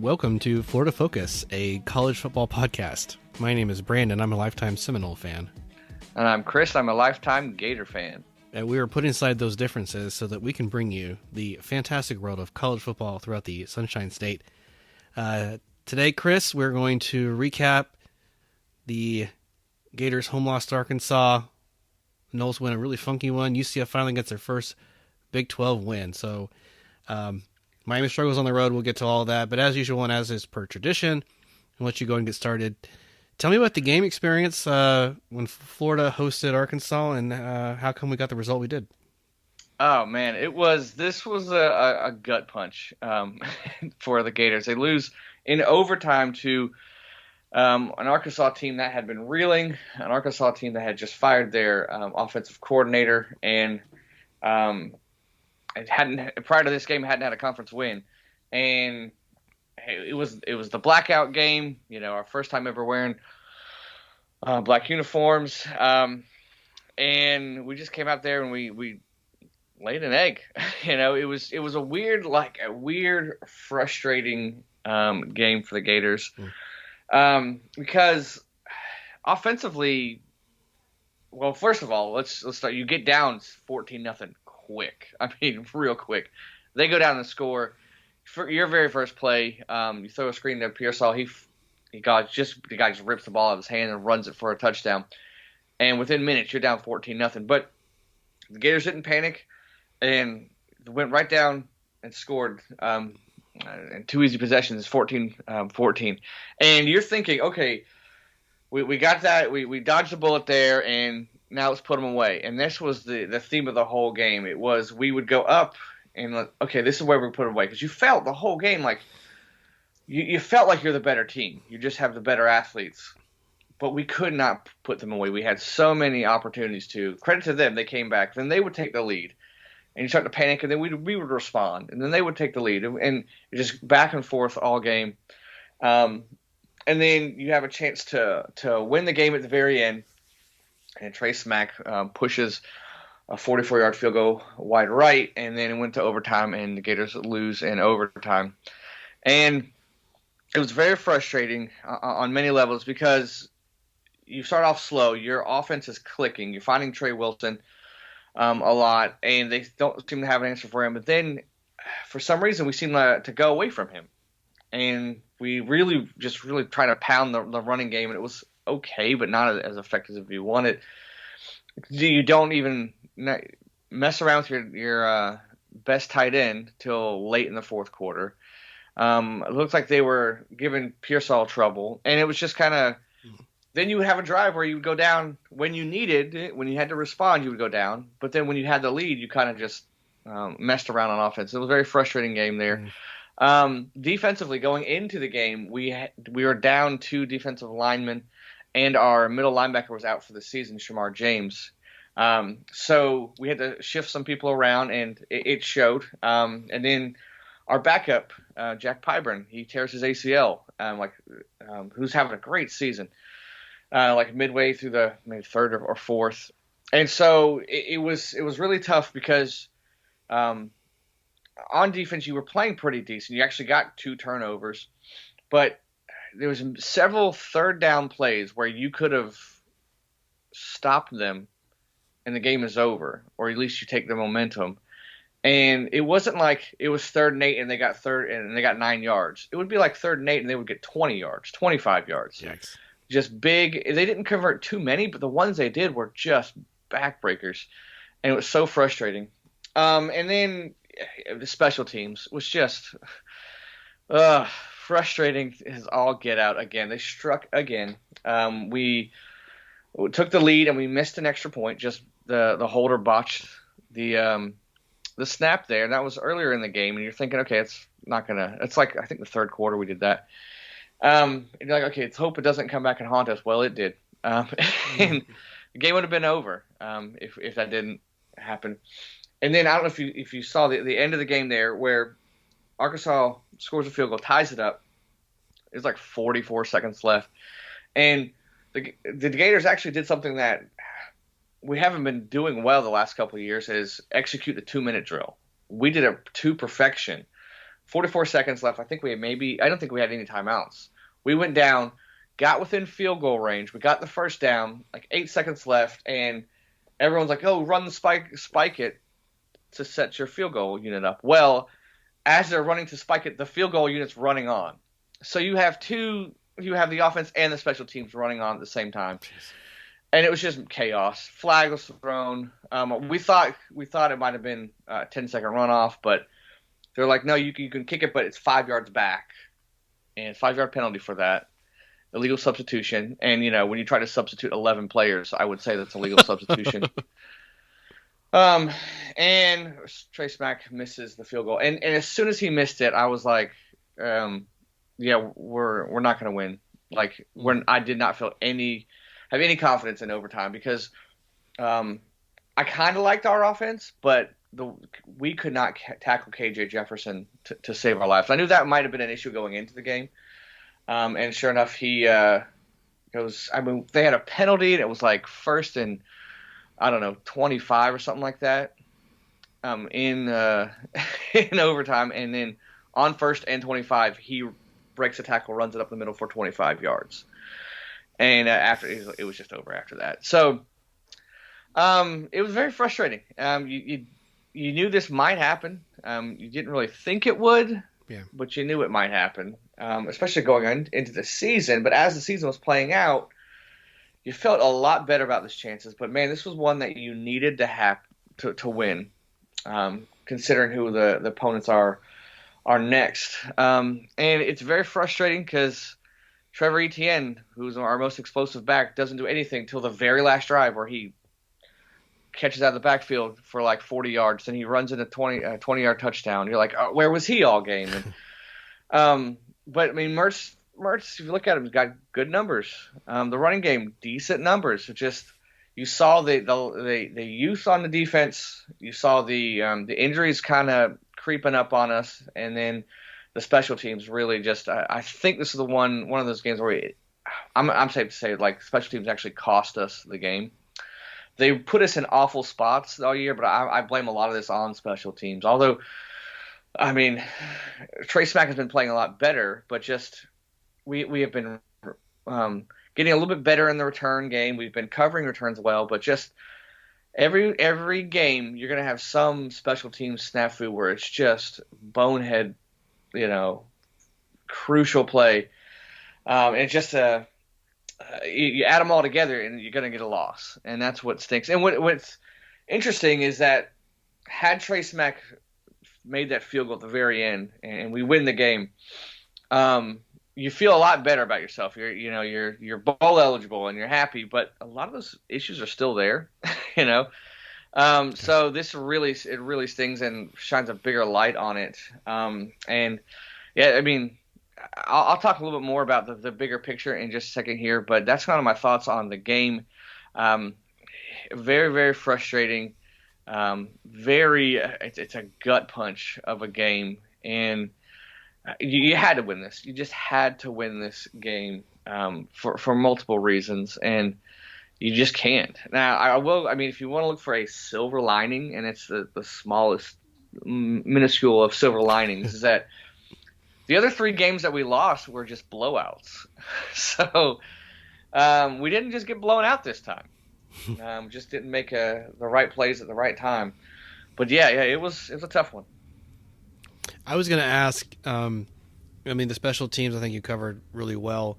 Welcome to Florida Focus, a college football podcast. My name is Brandon. I'm a lifetime Seminole fan. And I'm Chris. I'm a lifetime Gator fan. And we are putting aside those differences so that we can bring you the fantastic world of college football throughout the Sunshine State. Today, Chris, we're going to recap the Gators' home loss to Arkansas. Noles win a really funky one. UCF finally gets their first Big 12 win. So, Miami struggles on the road. We'll get to all of that. But as usual, and as is per tradition, I'll let you go and get started. Tell me about the game experience when Florida hosted Arkansas and how come we got the result we did. Oh, man. This was a gut punch for the Gators. They lose in overtime to an Arkansas team that had been reeling, an Arkansas team that had just fired their offensive coordinator and prior to this game hadn't had a conference win, and it was the blackout game. You know, our first time ever wearing black uniforms, and we just came out there and we laid an egg. You know, it was a weird, frustrating game for the Gators because offensively, well, first of all, let's start. You get down 14-0. Quick. I mean, real quick. They go down and score. For your very first play, you throw a screen to Pearsall. The guy just rips the ball out of his hand and runs it for a touchdown. And within minutes, you're down 14-0. But the Gators didn't panic and went right down and scored. And two easy possessions, 14-14. And you're thinking, okay, we got that. We dodged the bullet there, and now let's put them away. And this was the theme of the whole game. It was we would go up and, okay, this is where we put them away. Because you felt the whole game like you felt like you're the better team. You just have the better athletes. But we could not put them away. We had so many opportunities to. Credit to them, they came back. Then they would take the lead. And you start to panic, and then we would respond. And then they would take the lead. And just back and forth all game. And then you have a chance to win the game at the very end. And Trey Smack pushes a 44-yard field goal wide right, and then it went to overtime, and the Gators lose in overtime. And it was very frustrating on many levels because you start off slow. Your offense is clicking. You're finding Trey Wilson a lot, and they don't seem to have an answer for him. But then, for some reason, we seem to go away from him. And we really try to pound the running game, and it was okay, but not as effective as you wanted. You don't even mess around with your best tight end till late in the fourth quarter. It looked like they were giving Pearsall trouble, and it was just kind of – then you would have a drive where you would go down when you needed it. When you had to respond, you would go down. But then when you had the lead, you kind of just messed around on offense. It was a very frustrating game there. Defensively, going into the game, we were down 2 defensive linemen, and our middle linebacker was out for the season, Shamar James. So we had to shift some people around, and it showed. And then our backup, Jack Pyburn, he tears his ACL, who's having a great season, midway through the maybe third or fourth. And so it was really tough because on defense you were playing pretty decent. You actually got 2 turnovers, but there was several third down plays where you could have stopped them and the game is over, or at least you take the momentum. And it wasn't like it was 3rd and 8 and they got 9 yards. It would be like 3rd and 8 and they would get 20 yards, 25 yards. Yikes. Just big. They didn't convert too many, but the ones they did were just backbreakers. And it was so frustrating. And then the special teams was just frustrating as all get out again. They struck again. We took the lead and we missed an extra point. Just the holder botched the snap there. And that was earlier in the game. And you're thinking, okay, it's like, I think the third quarter we did that. And you're like, okay, let's hope it doesn't come back and haunt us. Well, it did. And the game would have been over if that didn't happen. And then I don't know if you saw the end of the game there where Arkansas scores a field goal, ties it up. There's like 44 seconds left. And the Gators actually did something that we haven't been doing well the last couple of years, is execute the 2-minute drill. We did it to perfection. 44 seconds left. I don't think we had any timeouts. We went down, got within field goal range. We got the first down, like 8 seconds left, and everyone's like, "Oh, run the spike it to set your field goal unit up." Well, as they're running to spike it, the field goal unit's running on. So you have the offense and the special teams running on at the same time. Jeez. And it was just chaos. Flag was thrown. We thought it might have been a 10-second runoff, but they're like, no, you can kick it, but it's 5 yards back, and 5-yard penalty for that. Illegal substitution, and when you try to substitute 11 players, I would say that's illegal substitution. And Trey Smack misses the field goal, and as soon as he missed it, I was like, yeah, we're not going to win. Like I did not have any confidence in overtime because I kind of liked our offense, but we could not tackle KJ Jefferson to save our lives. I knew that might have been an issue going into the game, and sure enough, he goes. I mean, they had a penalty, and it was like first and 25 or something like that, in overtime, and then on first and 25, he breaks a tackle, runs it up the middle for 25 yards. And after it was just over after that. So it was very frustrating. You knew this might happen. You didn't really think it would, but you knew it might happen, especially going into the season. But as the season was playing out, you felt a lot better about these chances. But, man, this was one that you needed to win, considering who the opponents are next. And it's very frustrating because Trevor Etienne, who's our most explosive back, doesn't do anything till the very last drive where he catches out of the backfield for like 40 yards, and he runs in a 20-yard touchdown. You're like, oh, where was he all game? And, but, I mean, Mertz, if you look at him, he's got good numbers. The running game, decent numbers. It just you saw the youth on the defense. You saw the injuries kind of creeping up on us, and then the special teams really just I think this is one of those games where I'm safe to say, like, special teams actually cost us the game. They put us in awful spots all year, but I blame a lot of this on special teams. Although, I mean, Trey Smack has been playing a lot better, but just we have been getting a little bit better in the return game. We've been covering returns well, but just every game you're going to have some special teams snafu where it's just bonehead, crucial play. And it's just you add them all together and you're going to get a loss. And that's what stinks. And what's interesting is that had Trey Smack made that field goal at the very end and we win the game, you feel a lot better about yourself. You're bowl eligible and you're happy, but a lot of those issues are still there, So this really stings and shines a bigger light on it. And yeah, I mean, I'll talk a little bit more about the bigger picture in just a second here, but that's kind of my thoughts on the game. Very, very frustrating. It's a gut punch of a game, and you had to win this. You just had to win this game for multiple reasons, and you just can't. Now, I mean, if you want to look for a silver lining, and it's the smallest, minuscule of silver linings, is that the other 3 games that we lost were just blowouts. So we didn't just get blown out this time. Just didn't make the right plays at the right time. But yeah, it was a tough one. I was going to ask, I mean, the special teams I think you covered really well.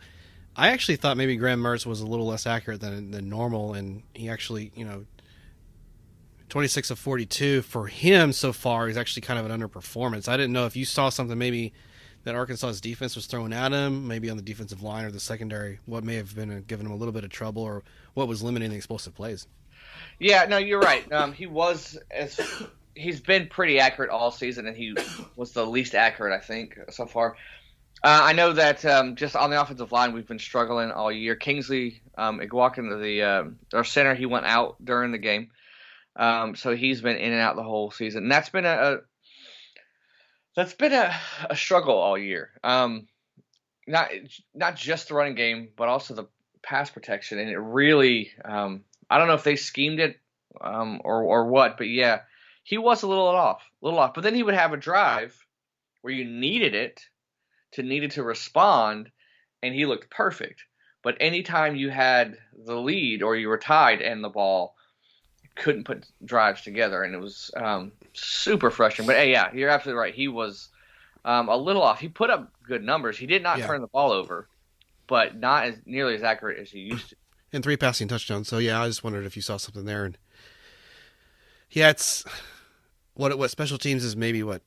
I actually thought maybe Graham Mertz was a little less accurate than normal, and he actually, 26 of 42 for him so far is actually kind of an underperformance. I didn't know if you saw something maybe that Arkansas's defense was throwing at him, maybe on the defensive line or the secondary, what may have been giving him a little bit of trouble, or what was limiting the explosive plays. Yeah, no, you're right. He's been pretty accurate all season, and he was the least accurate, I think, so far. I know that just on the offensive line, we've been struggling all year. Kingsley Igwakin, our center, he went out during the game, so he's been in and out the whole season, and that's been a struggle all year. Not just the running game, but also the pass protection, and it really I don't know if they schemed it or what, but yeah, he was a little off. But then he would have a drive where you needed to respond, and he looked perfect. But anytime you had the lead or you were tied and the ball, you couldn't put drives together, and it was super frustrating. But hey, yeah, you're absolutely right. He was a little off. He put up good numbers. He did not Yeah. turn the ball over, but not as nearly as accurate as he used to. And 3 passing touchdowns. So yeah, I just wondered if you saw something there. And yeah, it's what special teams is maybe what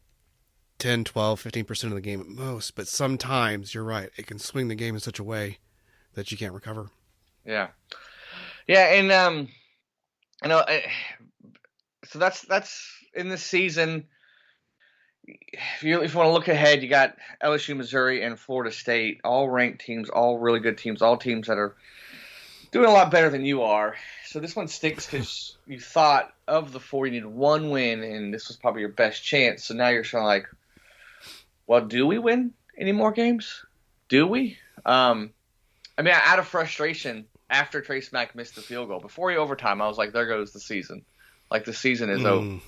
10, 12, 15% of the game at most, but sometimes you're right, it can swing the game in such a way that you can't recover. Yeah. Yeah, and you know, so that's in this season. If you want to look ahead, you got LSU, Missouri, and Florida State, all ranked teams, all really good teams, all teams that are doing a lot better than you are. So this one stinks because you thought of the four, you needed one win, and this was probably your best chance. So now you're sort of like, well, do we win any more games? Do we? I mean, out of frustration, after Trace Mack missed the field goal, before overtime, I was like, there goes the season. Like, the season is over.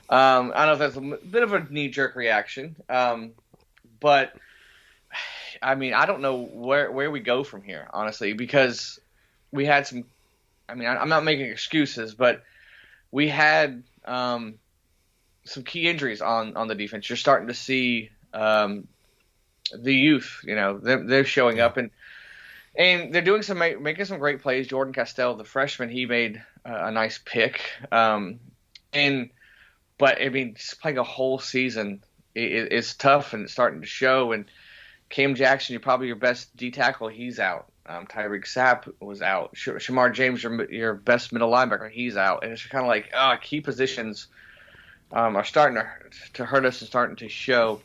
I don't know if that's a bit of a knee-jerk reaction, but, I mean, I don't know where we go from here, honestly, because we had some – I mean, I'm not making excuses, but we had some key injuries on the defense. You're starting to see the youth, you know, they're showing up, and they're doing making some great plays. Jordan Castell, the freshman, he made a nice pick. But I mean, just playing a whole season is tough, and it's starting to show. And Cam Jackson, you're probably your best D tackle, he's out. Tyreek Sapp was out. Shamar James, your best middle linebacker, he's out. And it's kind of like key positions are starting to hurt us and starting to show.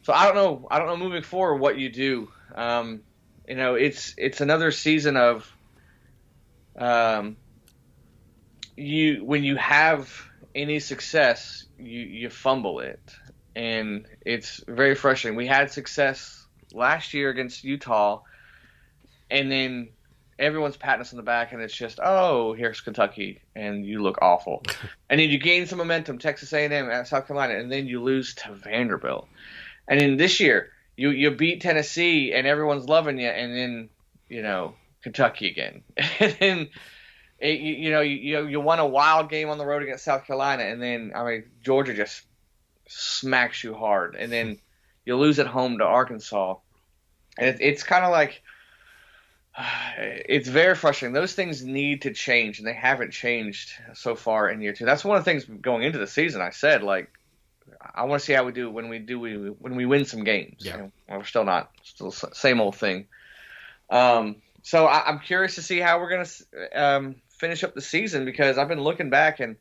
So I don't know moving forward what you do. You know, it's another season of when you have any success, you fumble it, and it's very frustrating. We had success last year against Utah, and then everyone's patting us on the back, and it's just, oh, here's Kentucky, and you look awful. And then you gain some momentum, Texas A&M, South Carolina, and then you lose to Vanderbilt. And then this year, you beat Tennessee, and everyone's loving you, and then, you know, Kentucky again. And then you won a wild game on the road against South Carolina, and then, I mean, Georgia just smacks you hard, and then you lose at home to Arkansas. And it's kind of like, it's very frustrating. Those things need to change, and they haven't changed so far in year two. That's one of the things going into the season. I said, like, I want to see how we do when we win some games. Yeah. You know, we're still not, same old thing. So I'm curious to see how we're going to finish up the season, because I've been looking back, and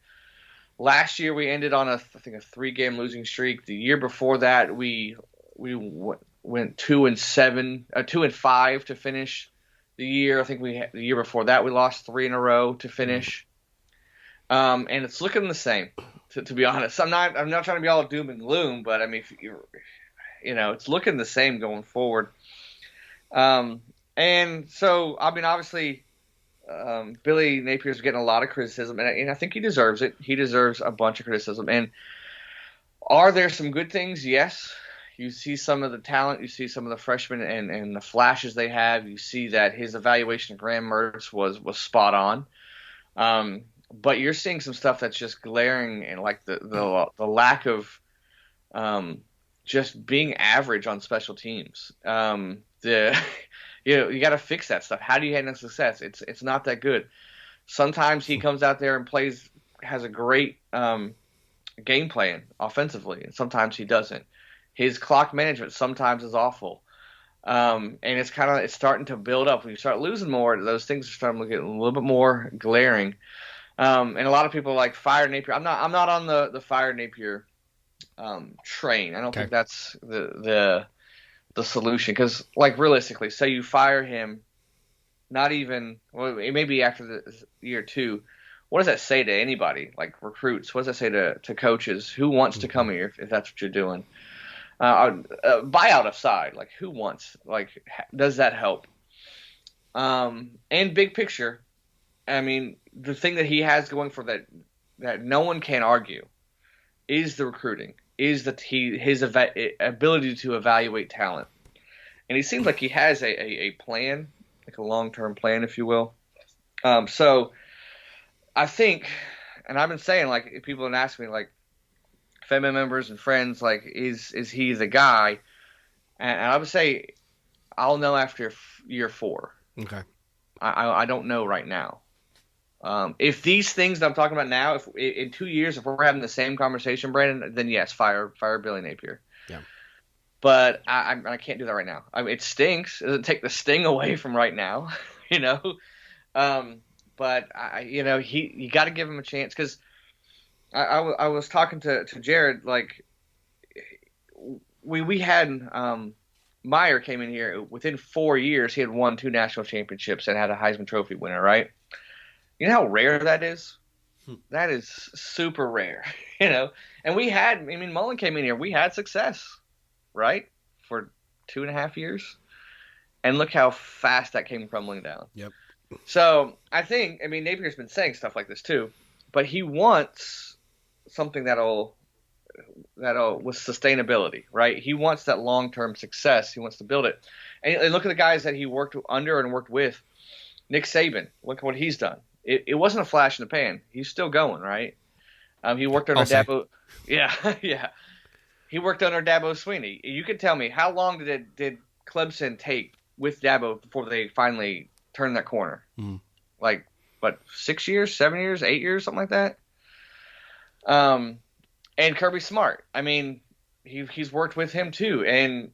last year we ended on I think a 3-game losing streak. The year before that we went 2-5 to finish the year. I think the year before that we lost 3 in a row to finish. And it's looking the same, to be honest. I'm not trying to be all doom and gloom, but I mean, it's looking the same going forward. And so, I mean, obviously, Billy Napier's getting a lot of criticism, and I think he deserves it. He deserves a bunch of criticism. And are there some good things? Yes. You see some of the talent. You see some of the freshmen and the flashes they have. You see that his evaluation of Graham Mertz was spot on. But you're seeing some stuff that's just glaring, and like the lack of just being average on special teams. You got to fix that stuff. How do you handle success? It's not that good. Sometimes he comes out there and has a great game plan offensively, and sometimes he doesn't. His clock management sometimes is awful. And it's starting to build up. When you start losing more, those things are starting to get a little bit more glaring. And a lot of people like fire Napier. I'm not on the fire Napier train. I don't think that's the solution, because, like, realistically, say you fire him, not even, well, it may be after the year 2. What does that say to anybody, like recruits? What does that say to coaches? Who wants to come here if that's what you're doing? Buyout aside, like, who wants? Like, does that help? And big picture, I mean, the thing that he has going for that no one can argue is the recruiting, is his ability to evaluate talent. And he seems like he has a plan, like a long-term plan, if you will. So I think, and I've been saying, like, people have asked me, like, family members and friends, like, is he the guy? And I would say I'll know after year 4. Okay. I don't know right now. If these things that I'm talking about now, if in 2 years, if we're having the same conversation, Brandon, then yes, fire Billy Napier. Yeah. But I can't do that right now. I mean, it stinks. It doesn't take the sting away from right now, you know. But you got to give him a chance, because I was talking to Jared, like, we had Meyer came in here within 4 years. He had won 2 national championships and had a Heisman Trophy winner, right? You know how rare that is? That is super rare, you know. And Mullen came in here. We had success, right, for 2.5 years, and look how fast that came crumbling down. Yep. So I think, Napier's been saying stuff like this too, but he wants something that'll with sustainability, right? He wants that long-term success. He wants to build it. And look at the guys that he worked under and worked with. Nick Saban, look at what he's done. It wasn't a flash in the pan. He's still going, right? He worked under Dabo. Yeah, yeah. He worked under Dabo Swinney. You can tell me, how long did Clemson take with Dabo before they finally turned that corner? Like, what, 6 years, 7 years, 8 years, something like that? And Kirby Smart. He's worked with him too. And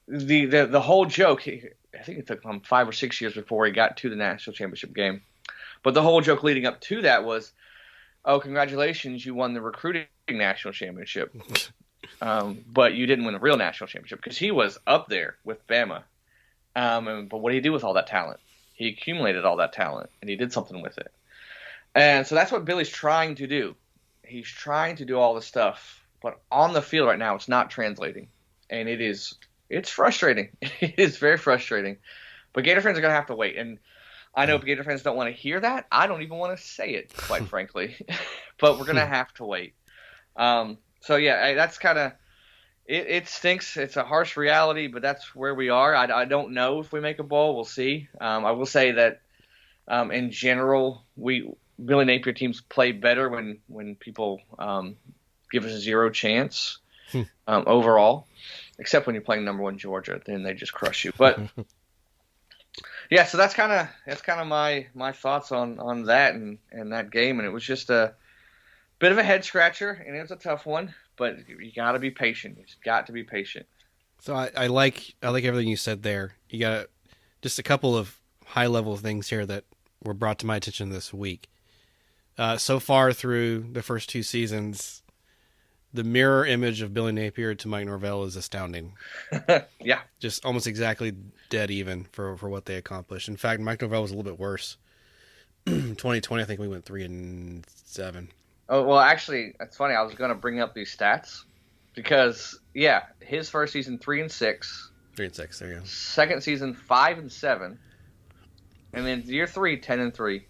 the whole joke, I think it took him 5 or 6 years before he got to the national championship game. But the whole joke leading up to that was, oh, congratulations, you won the recruiting national championship. But you didn't win the real national championship, because he was up there with Bama. But what did he do with all that talent? He accumulated all that talent, and he did something with it. And so that's what Billy's trying to do. He's trying to do all this stuff, but on the field right now, it's not translating. And it's frustrating. It is very frustrating. But Gator fans are going to have to wait. And I know Gator fans don't want to hear that. I don't even want to say it, quite frankly. But we're going to have to wait. So, yeah, that's kind of – it stinks. It's a harsh reality, but that's where we are. I don't know if we make a bowl. We'll see. I will say that in general, Billy Napier teams play better when people give us a zero chance overall, except when you're playing number 1 Georgia. Then they just crush you. But – yeah, so that's kind of my thoughts on that and that game, and it was just a bit of a head scratcher, and it was a tough one. But you got to be patient. You've got to be patient. So I like everything you said there. You got just a couple of high level things here that were brought to my attention this week. So far through the first 2 seasons, the mirror image of Billy Napier to Mike Norvell is astounding. Yeah. Just almost exactly dead even for what they accomplished. In fact, Mike Norvell was a little bit worse. 2020, I think we went 3-7. Oh, well, actually, it's funny. I was going to bring up these stats because, yeah, his first season 3-6. 3-6, there you go. Second season 5-7. And then year 3, 10-3.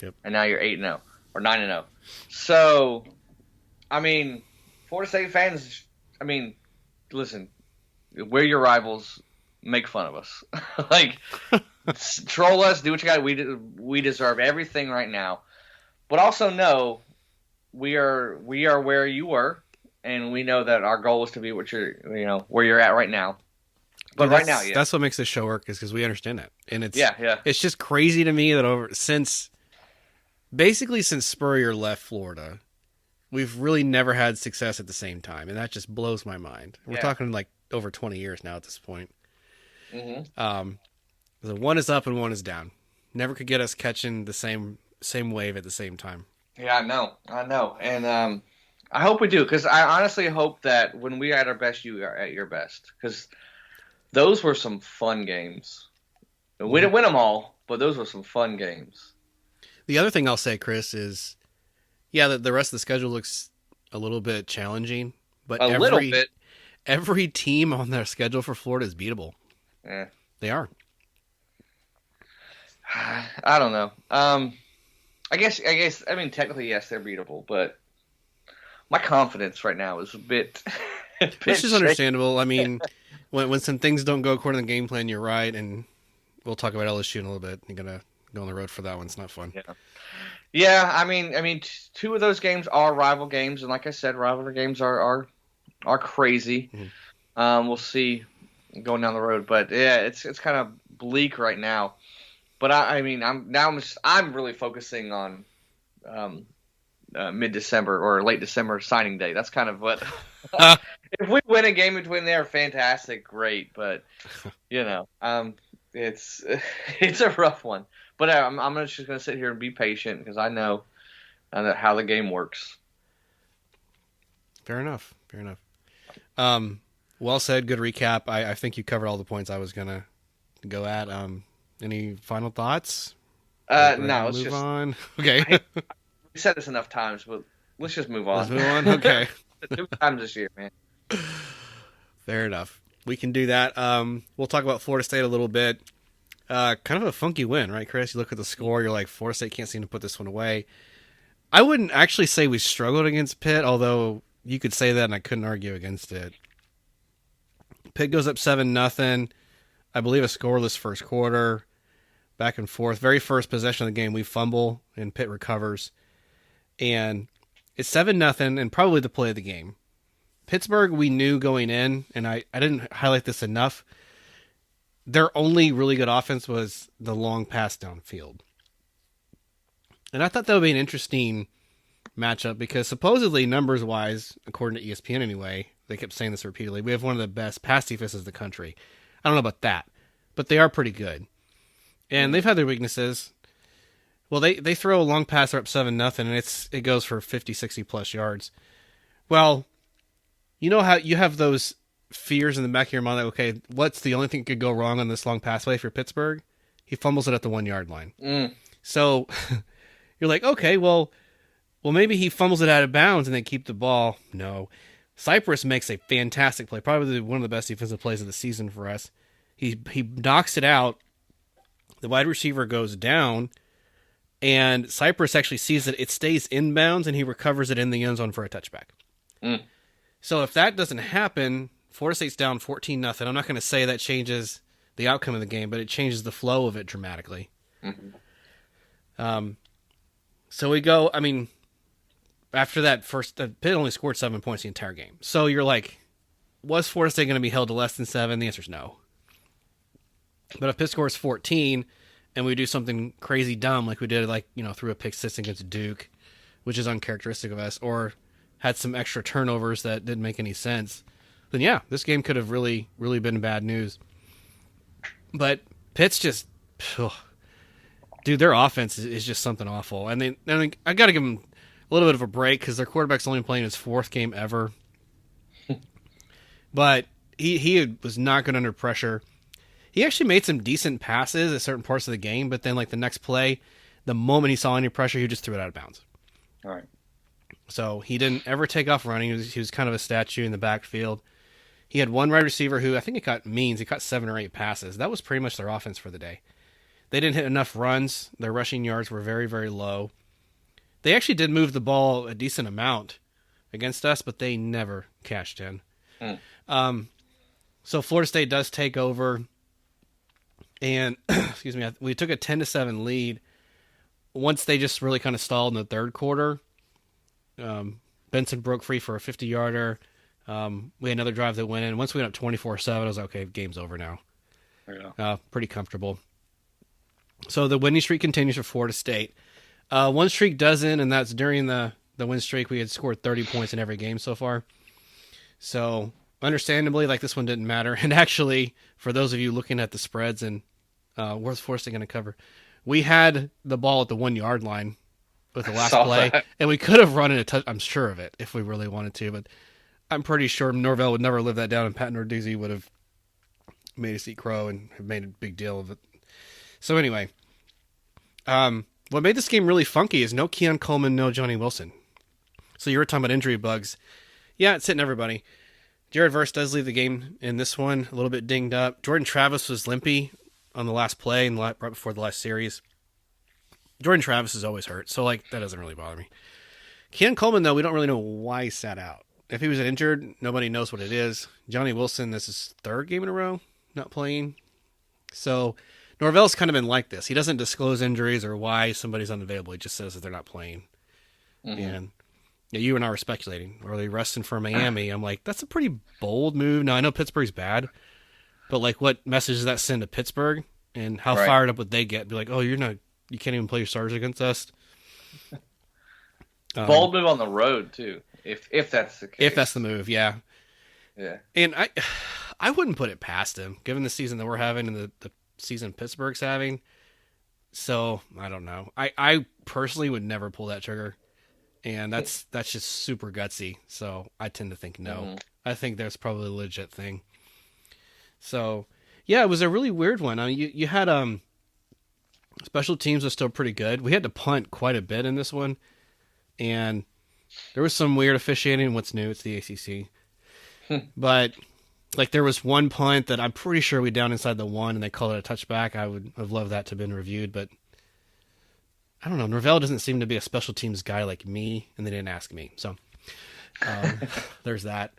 Yep. And now you're 8-0 or 9-0. So, Florida State fans, listen, we're your rivals. Make fun of us. Like, troll us, do what you got. We deserve everything right now. But also know we are where you were, and we know that our goal is to be what where you're at right now. But right now, yeah. That's what makes this show work, is because we understand that. And it's It's just crazy to me that since Spurrier left Florida, we've really never had success at the same time, and that just blows my mind. We're talking like over 20 years now at this point. Mm-hmm. So one is up and one is down. Never could get us catching the same wave at the same time. Yeah, I know, and I hope we do, because I honestly hope that when we are at our best, you are at your best, because those were some fun games. We didn't win them all, but those were some fun games. The other thing I'll say, Chris, is the rest of the schedule looks a little bit challenging, but little bit. Every team on their schedule for Florida is beatable. Yeah, they are. I don't know. I guess. Technically, yes, they're beatable, but my confidence right now is a bit, Which is shaky. understandable. I mean, when some things don't go according to the game plan, you're right, and we'll talk about LSU in a little bit. You're gonna go on the road for that one. It's not fun. Yeah. Yeah, two of those games are rival games, and like I said, rivalry games are crazy. We'll see going down the road, but yeah, it's kind of bleak right now. But I'm really focusing on mid-December or late December signing day. That's kind of what. If we win a game between there, fantastic, great. But it's it's a rough one. But I'm just gonna sit here and be patient because I know how the game works. Fair enough. Well said. Good recap. I think you covered all the points I was gonna go at. Any final thoughts? No, let's move just on. Okay. We said this enough times, but let's just move on. Let's move on. Okay. 2 times this year, man. Fair enough. We can do that. We'll talk about Florida State a little bit. Kind of a funky win, right, Chris? You look at the score, you're like, Florida State can't seem to put this one away. I wouldn't actually say we struggled against Pitt, although you could say that and I couldn't argue against it. Pitt goes up 7-0. I believe a scoreless first quarter. Back and forth. Very first possession of the game, we fumble and Pitt recovers. And it's 7-0 and probably the play of the game. Pittsburgh, we knew going in, and I didn't highlight this enough. Their only really good offense was the long pass downfield. And I thought that would be an interesting matchup because supposedly, numbers-wise, according to ESPN anyway, they kept saying this repeatedly, we have one of the best pass defenses in the country. I don't know about that, but they are pretty good. And they've had their weaknesses. Well, they throw a long pass, they're up 7-0, and it goes for 50, 60-plus yards. Well, you know how you have those fears in the back of your mind, like, okay, what's the only thing that could go wrong on this long pass play for Pittsburgh? He fumbles it at the 1-yard line. So you're like, okay, well, maybe he fumbles it out of bounds and they keep the ball. No. Cypress makes a fantastic play, probably one of the best defensive plays of the season for us. He knocks it out. The wide receiver goes down, and Cypress actually sees that it stays inbounds, and he recovers it in the end zone for a touchback. So if that doesn't happen, Florida State's down 14-0. I'm not going to say that changes the outcome of the game, but it changes the flow of it dramatically. So we go, after that Pitt only scored 7 points the entire game. So you're like, was Florida State going to be held to less than 7? The answer is no. But if Pitt scores 14 and we do something crazy dumb like we did, threw a pick six against Duke, which is uncharacteristic of us, or had some extra turnovers that didn't make any sense, then yeah, this game could have really, really been bad news. But Pitt's just, dude, their offense is just something awful. And I got to give them a little bit of a break because their quarterback's only playing his 4th game ever. But he was not good under pressure. He actually made some decent passes at certain parts of the game, but then the next play, the moment he saw any pressure, he just threw it out of bounds. All right. So he didn't ever take off running. He was kind of a statue in the backfield. He had one wide receiver who I think he caught 7 or 8 passes. That was pretty much their offense for the day. They didn't hit enough runs. Their rushing yards were very, very low. They actually did move the ball a decent amount against us, but they never cashed in. So Florida State does take over. And, excuse me, we took a 10-7 lead. Once they just really kind of stalled in the third quarter, Benson broke free for a 50-yarder. We had another drive that went in. Once we went up 24-7, I was like, okay, game's over now. Yeah. Pretty comfortable. So the winning streak continues for Florida State. One streak does end, and that's during the win streak. We had scored 30 points in every game so far. So understandably, this one didn't matter. And actually, for those of you looking at the spreads and where's Florida State going to cover, we had the ball at the 1-yard line with the last play, and we could have run in a touch. I'm sure of it if we really wanted to, but I'm pretty sure Norvell would never live that down, and Pat Narduzzi would have made us eat crow and have made a big deal of it. So anyway, what made this game really funky is no Keon Coleman, no Johnny Wilson. So you were talking about injury bugs. Yeah, it's hitting everybody. Jared Verse does leave the game in this one, a little bit dinged up. Jordan Travis was limpy on the last play and right before the last series. Jordan Travis is always hurt, so that doesn't really bother me. Ken Coleman, though, we don't really know why he sat out. If he was injured, nobody knows what it is. Johnny Wilson, this is third game in a row not playing. So Norvell's kind of been like this. He doesn't disclose injuries or why somebody's unavailable. He just says that they're not playing. Mm-hmm. And you and I were speculating. Are they resting for Miami? I'm like, that's a pretty bold move. Now, I know Pittsburgh's bad, but like, what message does that send to Pittsburgh? And how fired up would they get? Be like, oh, you can't even play your starters against us. Bold move on the road too, if that's the case. If that's the move, yeah. Yeah. And I wouldn't put it past him, given the season that we're having and the season Pittsburgh's having. So I don't know. I personally would never pull that trigger, and that's just super gutsy. So I tend to think no. Mm-hmm. I think there's probably a legit thing. So yeah, it was a really weird one. I mean, you had special teams was still pretty good. We had to punt quite a bit in this one. And there was some weird officiating. What's new? It's the ACC. But like there was one punt that I'm pretty sure we down inside the 1 and they called it a touchback. I would have loved that to have been reviewed, but I don't know. Norvell doesn't seem to be a special teams guy like me, and they didn't ask me. So there's that.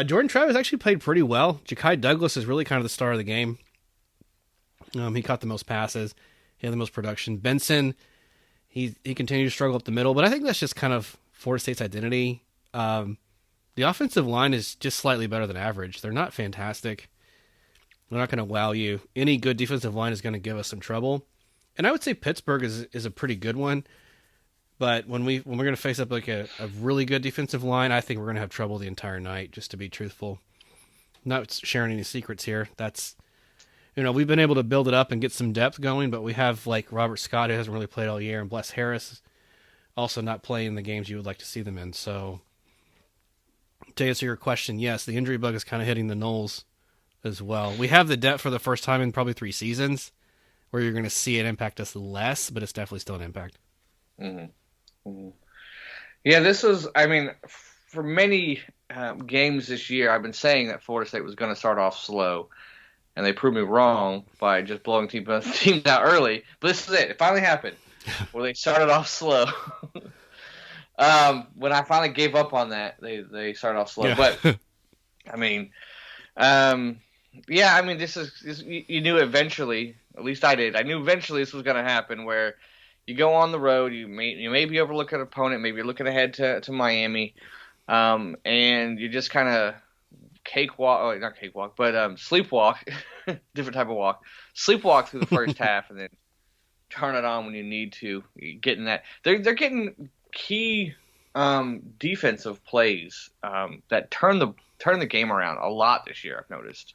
Jordan Travis actually played pretty well. Ja'Kai Douglas is really kind of the star of the game. He caught the most passes. He had the most production. Benson, he continued to struggle up the middle, but I think that's just kind of Florida State's identity. The offensive line is just slightly better than average. They're not fantastic. They're not going to wow you. Any good defensive line is going to give us some trouble. And I would say Pittsburgh is a pretty good one. But when we're going to face up like a really good defensive line, I think we're going to have trouble the entire night, just to be truthful. Not sharing any secrets here. That's, we've been able to build it up and get some depth going, but we have like Robert Scott, who hasn't really played all year, and Bless Harris also not playing the games you would like to see them in. So to answer your question, yes, the injury bug is kind of hitting the Noles as well. We have the depth for the first time in probably 3 seasons where you're going to see it impact us less, but it's definitely still an impact. Mm-hmm. Mm-hmm. Yeah, this was, for many games this year, I've been saying that Florida State was going to start off slow, and they proved me wrong by just blowing teams out early. But this is it. It finally happened, where they started off slow. When I finally gave up on that, they started off slow. Yeah. But, this is you knew eventually, at least I did. I knew eventually this was going to happen, where you go on the road, you maybe overlook an opponent, maybe you're looking ahead to Miami, and you just kind of sleepwalk, different type of walk, sleepwalk through the first half, and then turn it on when you need to. Getting that they're getting key defensive plays that turn the game around a lot this year. I've noticed,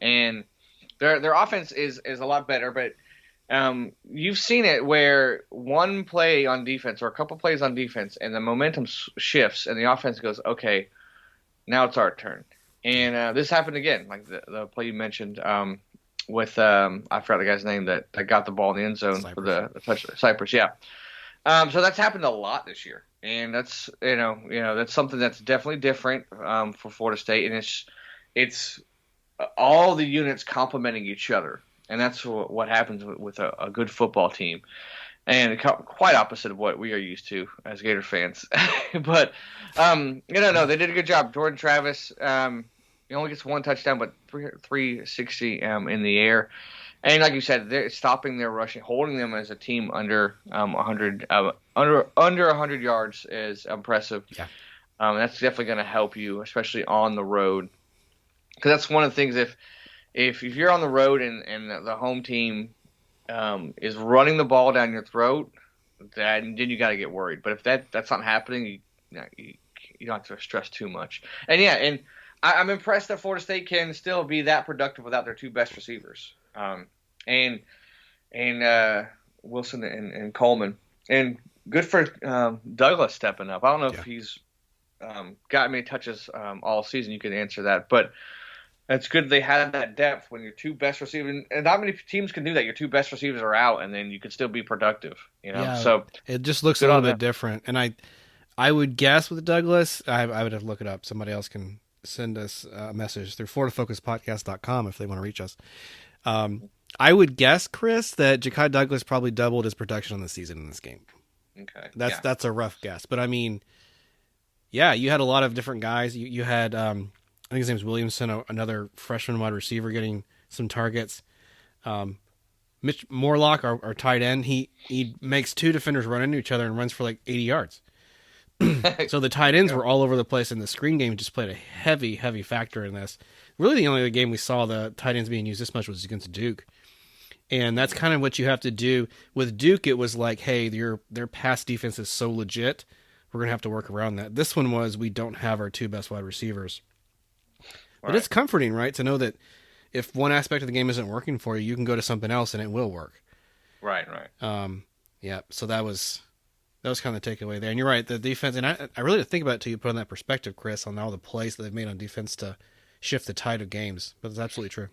and their offense is a lot better, but. You've seen it where one play on defense or a couple plays on defense and the momentum shifts and the offense goes, okay, now it's our turn. And this happened again, like the play you mentioned with I forgot the guy's name that got the ball in the end zone for the touch. Cypress, yeah. So that's happened a lot this year, and that's that's something that's definitely different for Florida State, and it's all the units complementing each other. And that's what happens with a good football team, and quite opposite of what we are used to as Gator fans. But they did a good job. Jordan Travis, he only gets 1 touchdown, but 360 in the air, and like you said, they're stopping their rushing, holding them as a team under 100 yards is impressive. Yeah, that's definitely going to help you, especially on the road, because that's one of the things If you're on the road and the home team is running the ball down your throat, then you got to get worried. But if that's not happening, you don't have to stress too much. And I'm impressed that Florida State can still be that productive without their 2 best receivers, and Wilson and Coleman. And good for Douglas stepping up. I don't know if he's got many touches all season. You can answer that, but. It's good they had that depth when your 2 best receivers, and not many teams can do that. Your 2 best receivers are out, and then you can still be productive. Yeah, so it just looks a little bit different. And I would guess with Douglas, I would have to look it up. Somebody else can send us a message through FloridaFocusPodcast.com if they want to reach us. I would guess, Chris, that Ja'Kai Douglas probably doubled his production on the season in this game. Okay. That's a rough guess. But I mean, yeah, you had a lot of different guys. You had I think his name's Williamson, another freshman wide receiver, getting some targets. Mitch Morlock, our tight end, he makes two defenders run into each other and runs for like 80 yards. So the tight ends were all over the place, and the screen game just played a heavy factor in this. Really, the only game we saw the tight ends being used this much was against Duke. And that's kind of what you have to do. With Duke, it was like, hey, their pass defense is so legit, we're going to have to work around that. This one was, we don't have our two best wide receivers. But it's comforting, right, to know that if one aspect of the game isn't working for you, you can go to something else and it will work. Right. Yeah, so that was kind of the takeaway there. And you're right, the defense, and I really didn't think about it until you put on that perspective, Chris, on all the plays that they've made on defense to shift the tide of games. But it's absolutely true.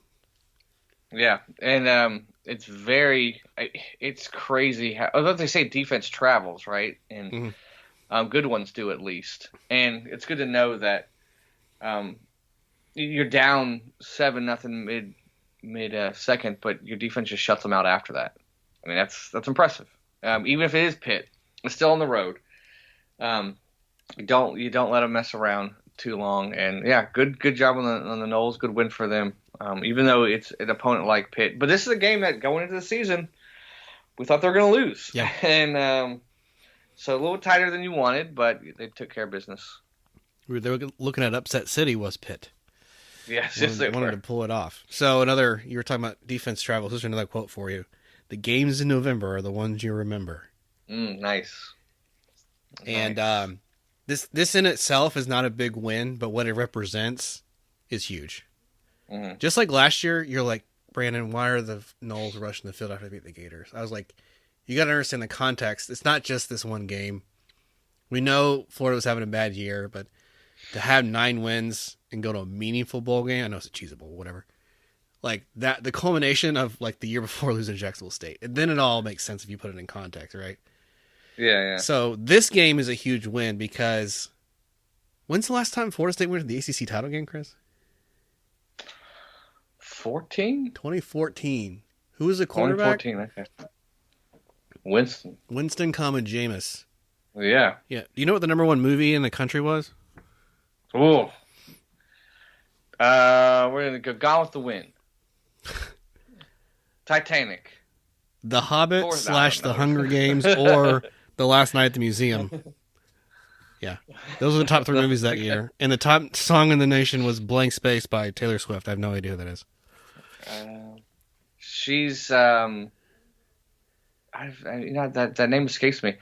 Yeah, and it's crazy how, although they say defense travels, right? And good ones do at least. And it's good to know that you're down 7-0 mid second, but your defense just shuts them out after that. I mean, that's impressive. Even if it is Pitt, it's still on the road. You don't let them mess around too long. And yeah, good job on the Noles. Good win for them. Even though it's an opponent like Pitt, but this is a game that going into the season, we thought they were going to lose. Yeah. And so a little tighter than you wanted, but they took care of business. They were looking at upset city was Pitt. Yes, they wanted to pull it off. So you were talking about defense travels. Here's another quote for you. The games in November are the ones you remember. Nice. And this in itself is not a big win, but what it represents is huge. Mm-hmm. Just like last year, you're like, Brandon, why are the Noles rushing the field after they beat the Gators? I was like, you got to understand the context. It's not just this one game. We know Florida was having a bad year, but to have 9 wins and go to a meaningful bowl game, I know it's a Cheez-It Bowl, whatever. Like that, the culmination of like the year before losing to Jacksonville State. And then it all makes sense if you put it in context, right? Yeah. So this game is a huge win because when's the last time Florida State went to the ACC title game, Chris? 2014. Who was the quarterback? 2014, okay. Winston, Jameis. Yeah. Yeah. Do you know what the number 1 movie in the country was? Oh. We're going to go Gone with the Wind. Titanic. The Hobbit / The Hunger Games or The Last Night at the Museum. Yeah. Those are the top 3 movies that year. And the top song in the nation was Blank Space by Taylor Swift. I have no idea who that is. She's that name escapes me.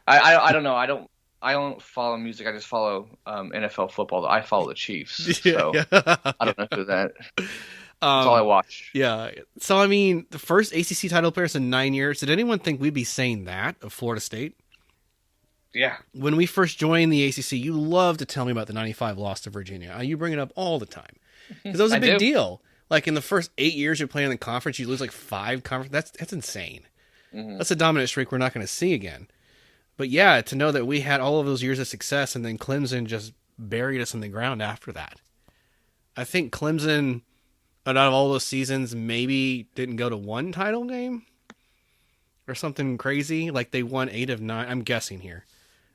I don't know. I don't follow music. I just follow NFL football. I follow the Chiefs. So I don't know who that. That's all I watch. Yeah. So I mean, the first ACC title appearance in 9 years. Did anyone think we'd be saying that of Florida State? Yeah. When we first joined the ACC, you love to tell me about the 95 loss to Virginia. You bring it up all the time because that was a big deal. Like in the first 8 years you're playing in the conference, you lose like 5 conference. That's insane. Mm-hmm. That's a dominant streak we're not going to see again. But yeah, to know that we had all of those years of success and then Clemson just buried us in the ground after that. I think Clemson, out of all those seasons, maybe didn't go to 1 title game or something crazy. Like they won 8 of 9. I'm guessing here.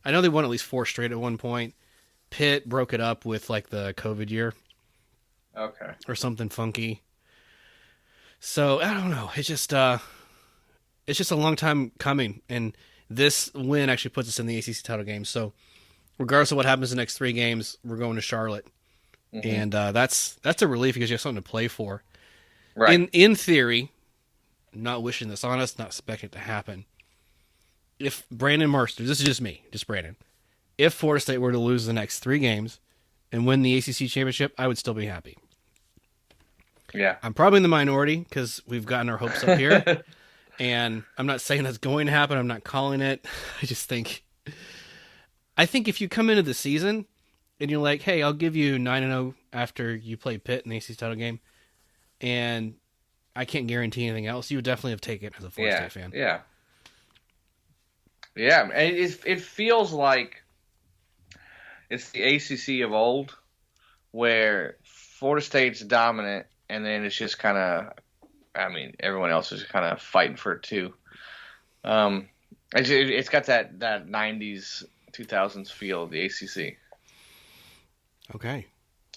I know they won at least 4 straight at one point. Pitt broke it up with like the COVID year. Okay. Or something funky. So I don't know. It's just a long time coming, and this win actually puts us in the ACC title game. So regardless of what happens in the next 3 games, we're going to Charlotte, and that's a relief because you have something to play for. Right. In theory, not wishing this on us, not expecting it to happen. If Brandon Marster, this is just me, just Brandon. If Florida State were to lose the next 3 games and win the ACC championship, I would still be happy. Yeah. I'm probably in the minority because we've gotten our hopes up here. And I'm not saying that's going to happen. I'm not calling it. I think if you come into the season and you're like, hey, I'll give you 9-0 after you play Pitt in the ACC title game, and I can't guarantee anything else, you would definitely have taken it as a Florida State fan. Yeah. Yeah. And it feels like it's the ACC of old where Florida State's dominant, and then it's just kind of, everyone else is kind of fighting for it too. It's got that 90s, 2000s feel of the ACC. Okay.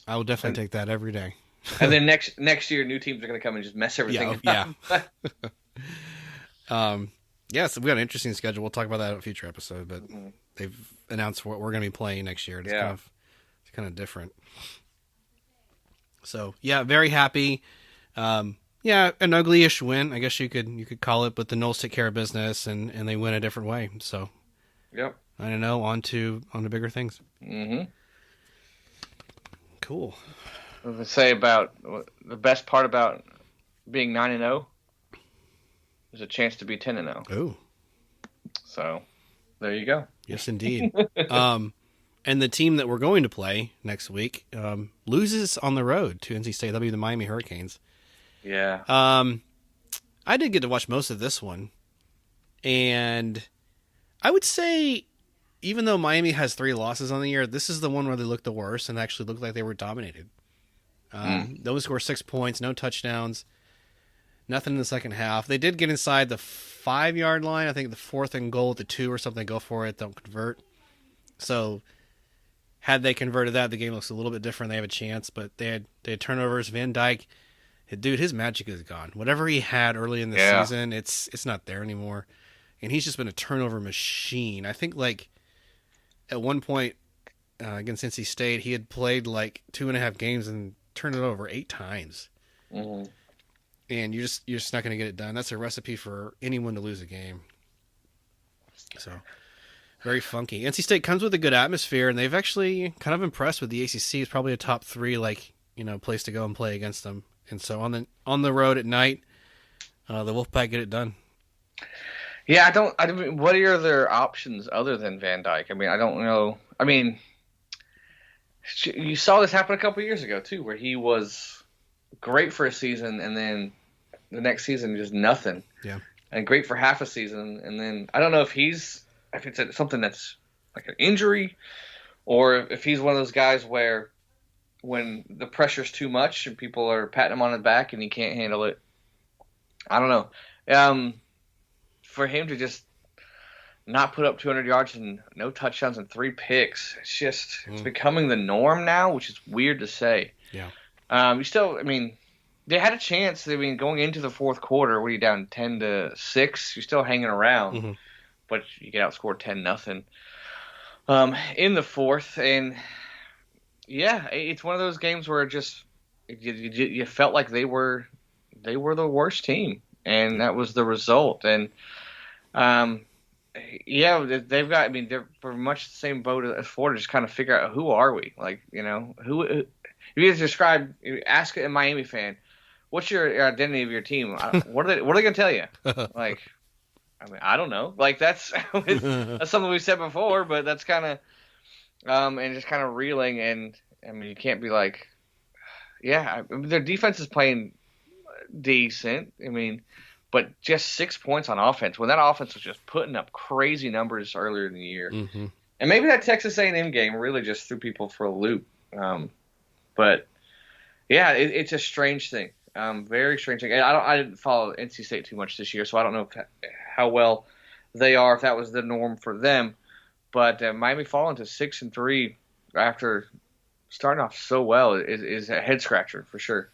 I will definitely take that every day. And then next year, new teams are going to come and just mess everything up. Yeah. So we got an interesting schedule. We'll talk about that in a future episode, but they've announced what we're going to be playing next year. It's kind of different. So, yeah, very happy. An ugly-ish win, I guess you could call it, but the Noles take care of business and they win a different way. So, yep. I don't know, on to bigger things. Mm-hmm. Cool. I was going to say about the best part about being 9-0 is a chance to be 10-0. Oh. So, there you go. Yes, indeed. And the team that we're going to play next week loses on the road to NC State. That'll be the Miami Hurricanes. Yeah. I did get to watch most of this one. And I would say, even though Miami has 3 losses on the year, this is the one where they looked the worst and actually looked like they were dominated. They only scored 6 points, no touchdowns, nothing in the second half. They did get inside the 5-yard line. I think the 4th and goal at the 2 or something. Go for it. Don't convert. So had they converted that, the game looks a little bit different. They have a chance, but they had turnovers. Van Dyke, dude, his magic is gone. Whatever he had early in the season, it's not there anymore. And he's just been a turnover machine. I think, like, at one point against NC State, he had played, like, 2.5 games and turned it over 8 times. Mm-hmm. And you're just not going to get it done. That's a recipe for anyone to lose a game. So, very funky. NC State comes with a good atmosphere, and they've actually kind of impressed with the ACC. It's probably a top 3, place to go and play against them. And so on the road at night, the Wolfpack get it done. Yeah, I don't. What are their options other than Van Dyke? I mean, I don't know. I mean, you saw this happen a couple of years ago too, where he was great for a season, and then the next season just nothing. Yeah. And great for half a season, and then I don't know if it's something that's like an injury, or if he's one of those guys where when the pressure's too much and people are patting him on the back and he can't handle it. I don't know. For him to just not put up 200 yards and no touchdowns and 3 picks, it's becoming the norm now, which is weird to say. Yeah. They had a chance. I mean, going into the fourth quarter, where you down 10-6, you're still hanging around, but you get outscored 10-0 in the fourth. And yeah, it's one of those games where you felt like they were the worst team, and that was the result. And they've got. I mean, they're pretty much the same boat as Florida. Just kind of figure out who are we? Like, who. If you ask a Miami fan, what's your identity of your team? What are they going to tell you? Like, I mean, I don't know. Like, that's something we've said before, but that's kind of and just kind of reeling. And I mean, you can't be like, their defense is playing decent. I mean, but just 6 points on offense when that offense was just putting up crazy numbers earlier in the year. Mm-hmm. And maybe that Texas A&M game really just threw people for a loop. But yeah, it's a strange thing. Very strange thing. And I didn't follow NC State too much this year, so I don't know how well they are, if that was the norm for them. But Miami falling to 6-3 after starting off so well is a head scratcher for sure.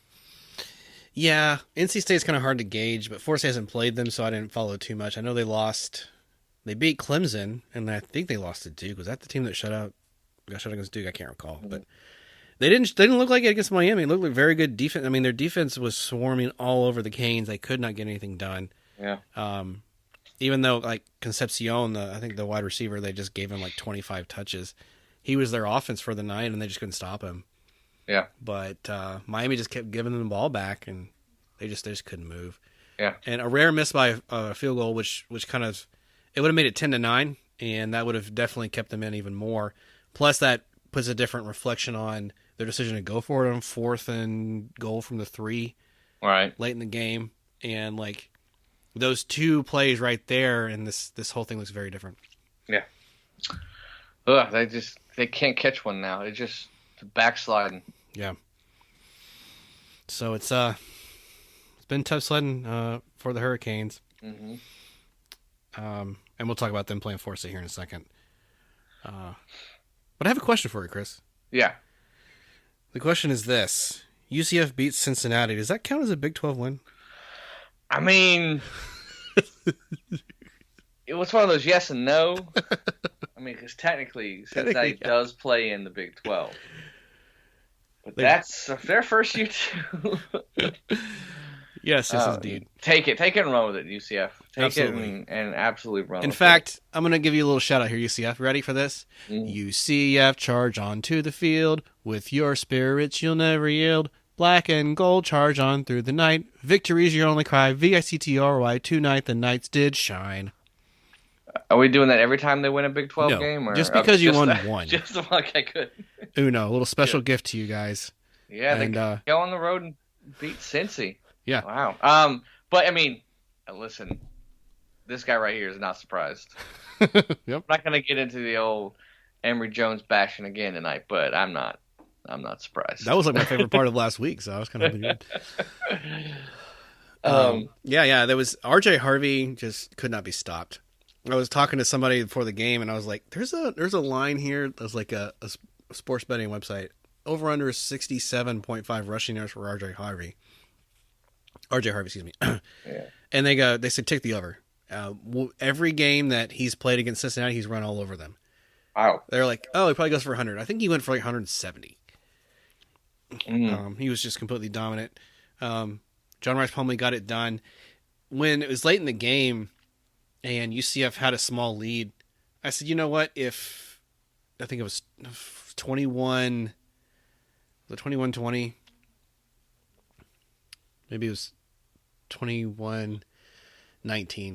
Yeah, NC State's kind of hard to gauge, but Force hasn't played them, so I didn't follow too much. I know they beat Clemson, and I think they lost to Duke. Was that the team that got shut against Duke? I can't recall, but they didn't look like it against Miami. It looked like very good defense. I mean, their defense was swarming all over the Canes. They could not get anything done. Yeah. Even though, like, Concepcion, I think the wide receiver, they just gave him like 25 touches. He was their offense for the night, and they just couldn't stop him. Yeah. But Miami just kept giving them the ball back, and they just couldn't move. Yeah. And a rare miss by a field goal, which kind of, it would have made it 10-9, and that would have definitely kept them in even more. Plus, that puts a different reflection on their decision to go for it on 4th and goal from the 3, right, late in the game, and like those 2 plays right there, and this whole thing looks very different. Yeah. They can't catch one now. It's just backsliding. Yeah. So it's been tough sledding for the Hurricanes. Mm-hmm. And we'll talk about them playing Florida State here in a second. But I have a question for you, Chris. Yeah. The question is this. UCF beats Cincinnati. Does that count as a Big 12 win? I mean, it was one of those yes and no. I mean, because technically Cincinnati does play in the Big 12. But that's their first year, too. Yes, indeed. Take it and run with it, UCF. Absolutely. It and absolutely run with it. In fact, I'm going to give you a little shout out here, UCF. Ready for this? UCF, charge onto the field. With your spirits, you'll never yield. Black and gold, charge on through the night. Victory's your only cry. BIGXII, tonight the Knights did shine. Are we doing that every time they win a Big 12 game? Or just because you won one. Just okay, good. Uno, a little special gift to you guys. Yeah, they go on the road and beat Cincy. Yeah. Wow. But I mean, listen, this guy right here is not surprised. Yep. I'm not going to get into the old Emory Jones bashing again tonight, but I'm not surprised. That was like my favorite part of last week, so I was kind of good. Yeah. There was RJ Harvey just could not be stopped. I was talking to somebody before the game, and I was like, "There's a line here. There's like a sports betting website. Over under 67.5 rushing yards for RJ Harvey. Excuse me. Yeah. And they said take the over. Every game that he's played against Cincinnati, he's run all over them. Wow. They're like, oh, he probably goes for 100. I think he went for like 170. He was just completely dominant. John Rice Plumlee got it done. When it was late in the game and UCF had a small lead, I said, you know what? If I think it was 21, the 21-20, maybe it was 21-19,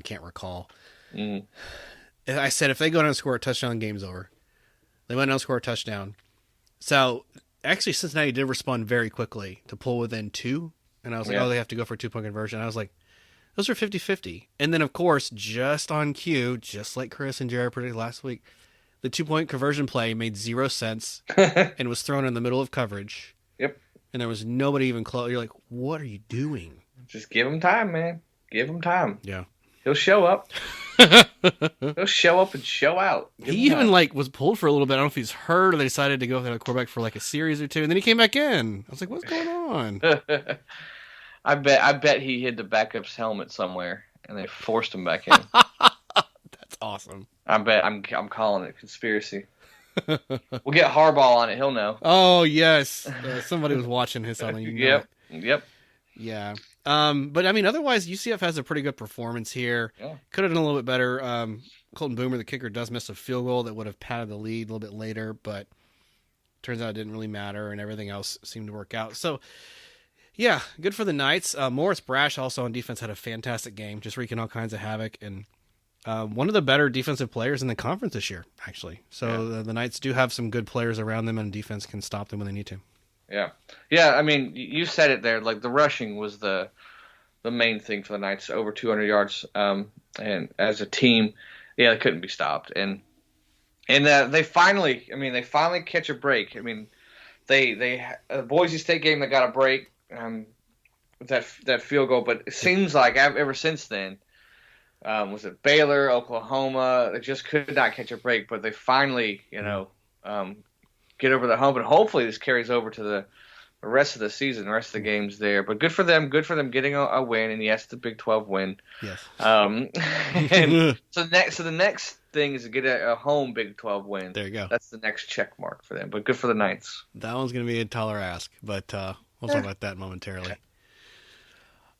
can't recall. I said, if they go down and score a touchdown, game's over. They went down and score a touchdown. So, actually, Cincinnati did respond very quickly to pull within 2. And I was like, they have to go for a 2-point conversion. I was like, those are 50-50. And then, of course, just on cue, just like Chris and Jared predicted last week, the 2-point conversion play made 0 sense and was thrown in the middle of coverage. Yep. And there was nobody even close. You're like, what are you doing? Just give him time, man. Give him time. Yeah. He'll show up. He'll show up and show out. He even was pulled for a little bit. I don't know if he's hurt or they decided to go with a quarterback for like a series or two, and then he came back in. I was like, what's going on? I bet he hid the backup's helmet somewhere and they forced him back in. That's awesome. I bet I'm calling it conspiracy. We'll get Harbaugh on it. He'll know. Oh yes, somebody was watching his on. Yep. Yeah. But I mean, otherwise, UCF has a pretty good performance here. Yeah. Could have done a little bit better. Colton Boomer, the kicker, does miss a field goal that would have padded the lead a little bit later, but turns out it didn't really matter, and everything else seemed to work out. So, yeah, good for the Knights. Morris Brash also on defense had a fantastic game, just wreaking all kinds of havoc, and one of the better defensive players in the conference this year, actually. So the Knights do have some good players around them, and defense can stop them when they need to. Yeah. I mean, you said it there. Like the rushing was the main thing for the Knights, over 200 yards. And as a team, they couldn't be stopped. And they finally catch a break. I mean, they Boise State game that got a break. That field goal, but it seems like ever since then, was it Baylor, Oklahoma? They just could not catch a break. But they finally, get over the hump, and hopefully this carries over to the rest of the season, the rest of the games there. But good for them getting a win, and yes, the Big 12 win. Yes. And so the next thing is to get a home Big 12 win. There you go. That's the next check mark for them. But good for the Knights. That one's going to be a taller ask, but we'll talk about that momentarily.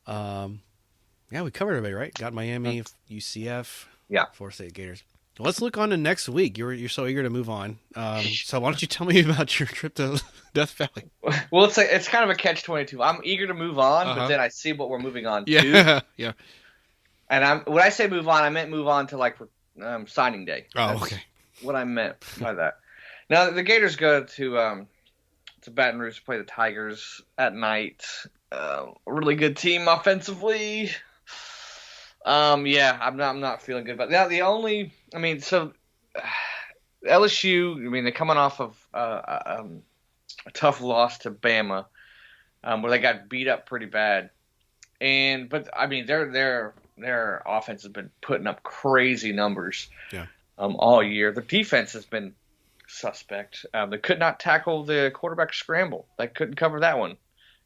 Yeah, we covered everybody, right? Got Miami, UCF, Florida State Gators. Let's look on to next week. You're so eager to move on. So why don't you tell me about your trip to Death Valley? Well, it's kind of a catch-22. I'm eager to move on, but then I see what we're moving on to. Yeah. And when I say move on, I meant move on to like signing day. That's okay. What I meant by that. Now the Gators go to Baton Rouge to play the Tigers at night. A really good team offensively. I'm not feeling good about that. LSU, they're coming off of a tough loss to Bama, where they got beat up pretty bad. But they're their offense has been putting up crazy numbers Yeah. all year. The defense has been suspect. They could not tackle the quarterback scramble. They couldn't cover that one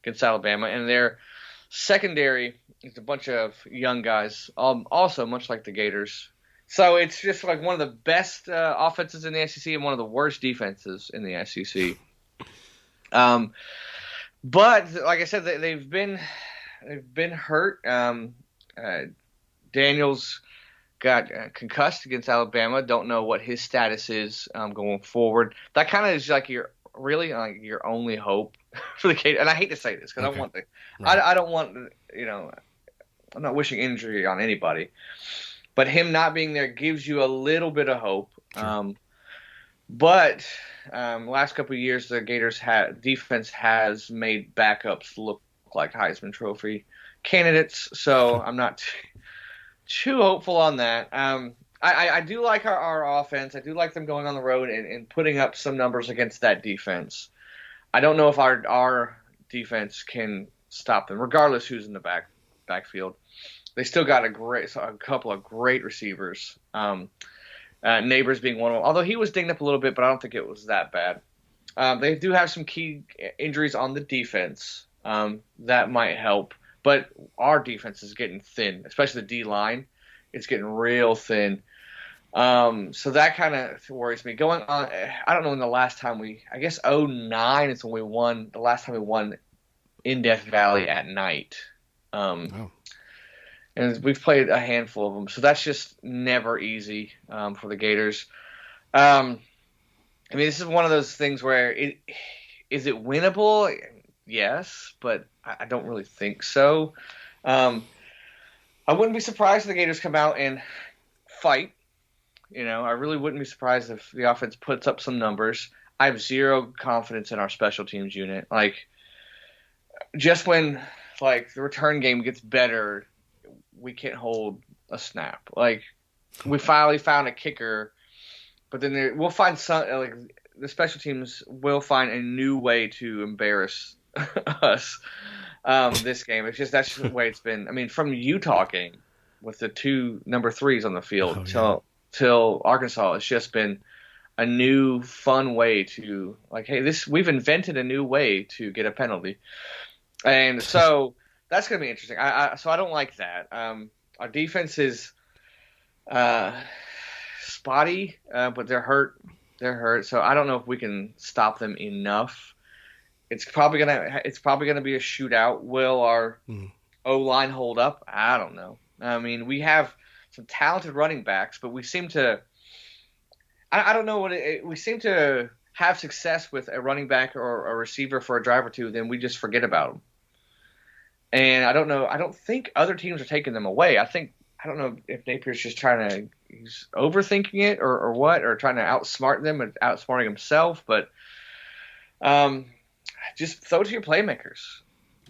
against Alabama. And their secondary is a bunch of young guys, also much like the Gators. So it's just like one of the best offenses in the SEC and one of the worst defenses in the SEC. But like I said, they've been hurt. Daniels got concussed against Alabama. Don't know what his status is going forward. That kind of is like your only hope for the Gators. And I hate to say this because Okay. I don't want I'm not wishing injury on anybody, but him not being there gives you a little bit of hope. Sure. But last couple of years, the Gators defense has made backups look like Heisman Trophy candidates. So I'm not too hopeful on that. I do like our offense. I do like them going on the road and putting up some numbers against that defense. I don't know if our defense can stop them, regardless who's in the backfield. They still got a couple of great receivers. Neighbors being one of them, although he was dinged up a little bit, but I don't think it was that bad. They do have some key injuries on the defense that might help, but our defense is getting thin, especially the D line. It's getting real thin. So that kind of worries me. Going on, I don't know when the last time I guess 2009 is when we won. The last time we won in Death Valley at night. And we've played a handful of them, so that's just never easy for the Gators. I mean, this is one of those things where is it winnable? Yes, but I don't really think so. I wouldn't be surprised if the Gators come out and fight. I really wouldn't be surprised if the offense puts up some numbers. I have zero confidence in our special teams unit. Like, just when the return game gets better, we can't hold a snap. Like, we finally found a kicker, but then we'll find the special teams will find a new way to embarrass us this game. That's just the way it's been. I mean, from the Utah game with the two number 3s on the field till Arkansas, it's just been a new fun way to we've invented a new way to get a penalty, and so. That's going to be interesting. So I don't like that. Our defense is spotty, but they're hurt. So I don't know if we can stop them enough. It's probably gonna be a shootout. Will our O-line hold up? I don't know. I mean, we have some talented running backs, but we seem to. I don't know we seem to have success with a running back or a receiver for a drive or two, then we just forget about them. And I don't know. I don't think other teams are taking them away. I don't know if Napier's just he's overthinking it or what, or trying to outsmart them and outsmarting himself. But just throw to your playmakers.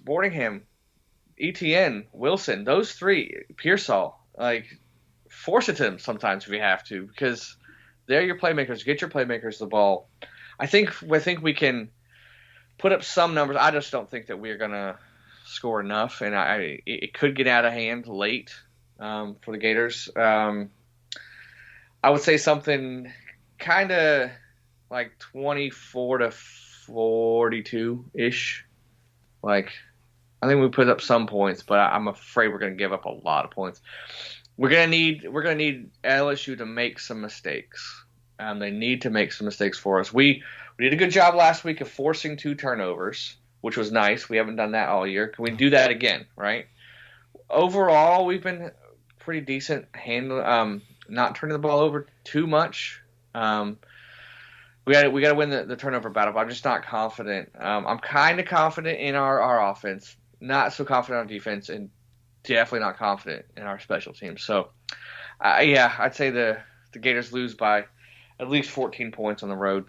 Boardingham, ETN, Wilson, those 3, Pearsall, force it to them sometimes if you have to, because they're your playmakers. Get your playmakers the ball. I think we can put up some numbers. I just don't think that we're gonna score enough, and it could get out of hand late for the Gators. I would say something kind of like 24-42 ish. I think we put up some points, but I'm afraid we're going to give up a lot of points. We're gonna need LSU to make some mistakes. They need to make some mistakes for us. We did a good job last week of forcing 2 turnovers, which was nice. We haven't done that all year. Can we do that again, right? Overall, we've been pretty decent not turning the ball over too much. We got to win the turnover battle, but I'm just not confident. I'm kind of confident in our offense, not so confident on defense, and definitely not confident in our special teams. So, I'd say the Gators lose by at least 14 points on the road.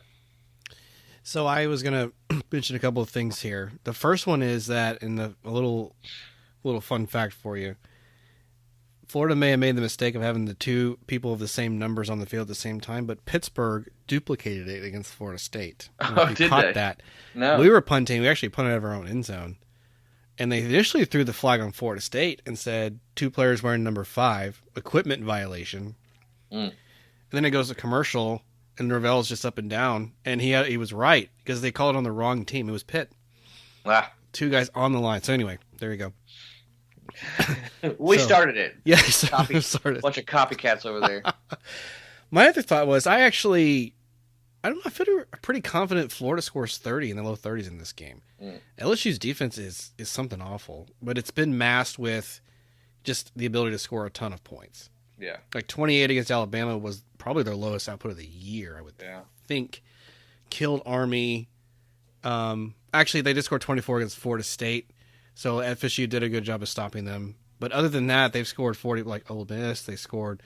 So I was going to mention a couple of things here. The first one is that, a little fun fact for you, Florida may have made the mistake of having the 2 people of the same numbers on the field at the same time, but Pittsburgh duplicated it against Florida State. Oh, did caught they? That? No. We were punting. We actually punted out of our own end zone. And they initially threw the flag on Florida State and said 2 players wearing number 5, equipment violation. And then it goes to commercial, and Norvell's just up and down. And he was right, because they called it on the wrong team. It was Pitt. 2 guys on the line. So anyway, there you go. We started it. Yeah, started. Bunch of copycats over there. My other thought was, I don't know, I feel pretty confident Florida scores 30 in the low 30s in this game. LSU's defense is something awful, but it's been masked with just the ability to score a ton of points. Yeah. Like 28 against Alabama was probably their lowest output of the year, I would think. Killed Army. Actually, they did score 24 against Florida State, so FSU did a good job of stopping them. But other than that, they've scored 40, like Ole Miss. They scored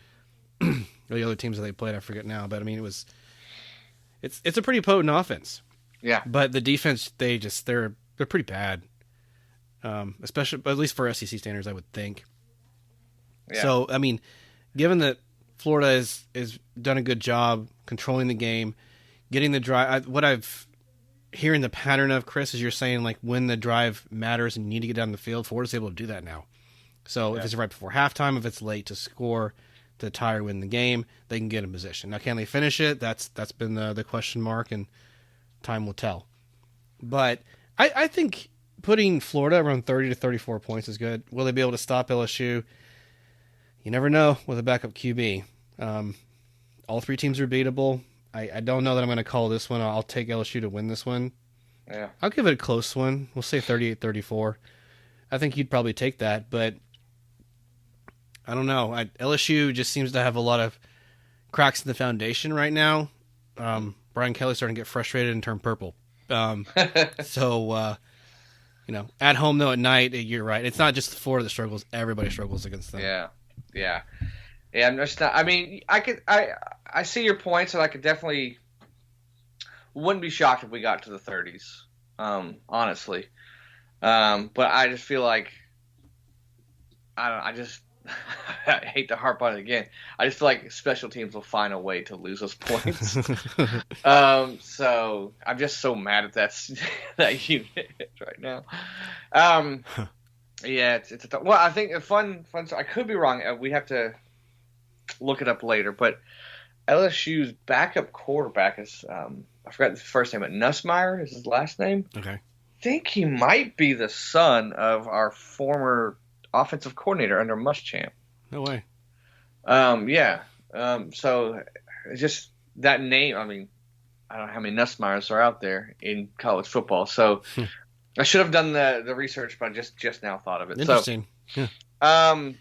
the other teams that they played, I forget now. But, I mean, it's a pretty potent offense. Yeah. But the defense, they're pretty bad. Especially, at least for SEC standards, I would think. Yeah. So, I mean, given that Florida has done a good job controlling the game, getting the drive, what I've hearing the pattern of, Chris, is you're saying, like, when the drive matters and you need to get down the field, Florida's able to do that now. So if it's right before halftime, if it's late to score, to tie or win the game, they can get in position. Now, can they finish it? That's been the question mark, and time will tell. But I think putting Florida around 30 to 34 points is good. Will they be able to stop LSU? You never know with a backup QB. All 3 teams are beatable. I don't know that I'm going to call this one. I'll take LSU to win this one. Yeah. I'll give it a close one. We'll say 38-34. I think you'd probably take that, but I don't know. LSU just seems to have a lot of cracks in the foundation right now. Brian Kelly's starting to get frustrated and turn purple. So, at home, though, at night, you're right. It's not just Florida that struggles. Everybody struggles against them. Yeah. I'm just not. I mean, I see your points, and I could definitely wouldn't be shocked if we got to the 30s. Honestly, but I just feel like I hate to harp on it again. I just feel like special teams will find a way to lose those points. So I'm just so mad at that unit right now. Yeah, it's a well. I think a fun. I could be wrong. We have to look it up later. But LSU's backup quarterback is I forgot his first name, but Nussmeier is his last name. Okay. I think he might be the son of our former offensive coordinator under Muschamp. No way. Yeah. So it's just that name. I mean, I don't know how many Nussmeiers are out there in college football. So I should have done the research, but I just now thought of it. Interesting. So, yeah.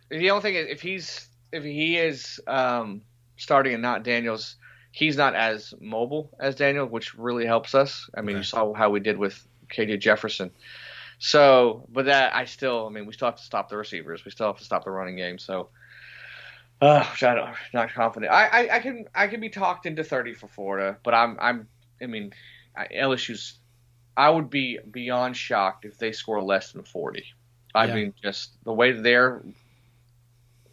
The only thing is, if he is starting and not Daniels, he's not as mobile as Daniel, which really helps us. I mean, You saw how we did with KJ Jefferson. So, but we still have to stop the receivers. We still have to stop the running game. So, which I'm not confident. I can be talked into 30 for Florida, but LSU's. I would be beyond shocked if they score less than 40. I mean, just the way they're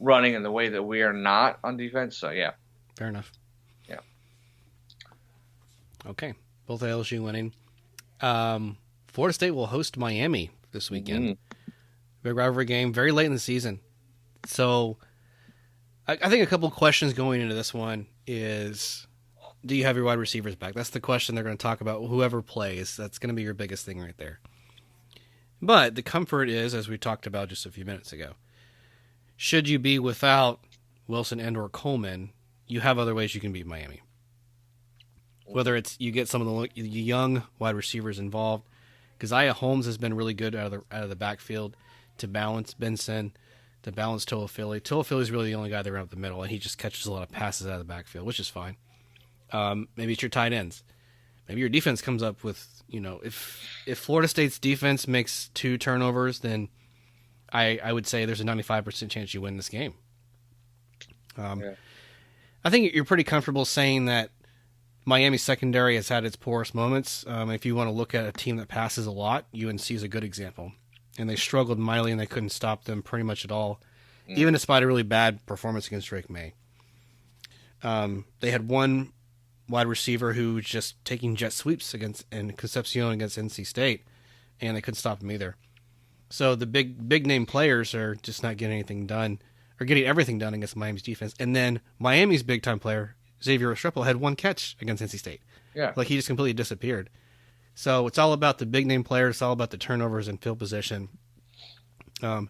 running and the way that we are not on defense. So, yeah. Fair enough. Yeah. Okay. Both LSU winning. Florida State will host Miami this weekend. Mm-hmm. Big rivalry game, very late in the season. So, I think a couple questions going into this one is, do you have your wide receivers back? That's the question they're going to talk about. Whoever plays, that's going to be your biggest thing right there. But the comfort is, as we talked about just a few minutes ago, should you be without Wilson and or Coleman, you have other ways you can beat Miami. Whether it's you get some of the young wide receivers involved, because Isaiah Holmes has been really good out of the backfield to balance Benson, to balance Toa-Philly. Toa-Philly's really the only guy there up the middle, and he just catches a lot of passes out of the backfield, which is fine. Maybe it's your tight ends. Maybe your defense comes up with, if Florida State's defense makes 2 turnovers, then I would say there's a 95% chance you win this game. I think you're pretty comfortable saying that Miami's secondary has had its poorest moments. If you want to look at a team that passes a lot, UNC is a good example. And they struggled mightily, and they couldn't stop them pretty much at all, even despite a really bad performance against Drake May. They had one wide receiver who was just taking jet sweeps in Concepcion against NC State, and they couldn't stop him either. So the big name players are just not getting anything done, or getting everything done against Miami's defense. And then Miami's big time player, Xavier Restrepo, had 1 catch against NC State. Yeah. Like, he just completely disappeared. So it's all about the big name players. It's all about the turnovers and field position. And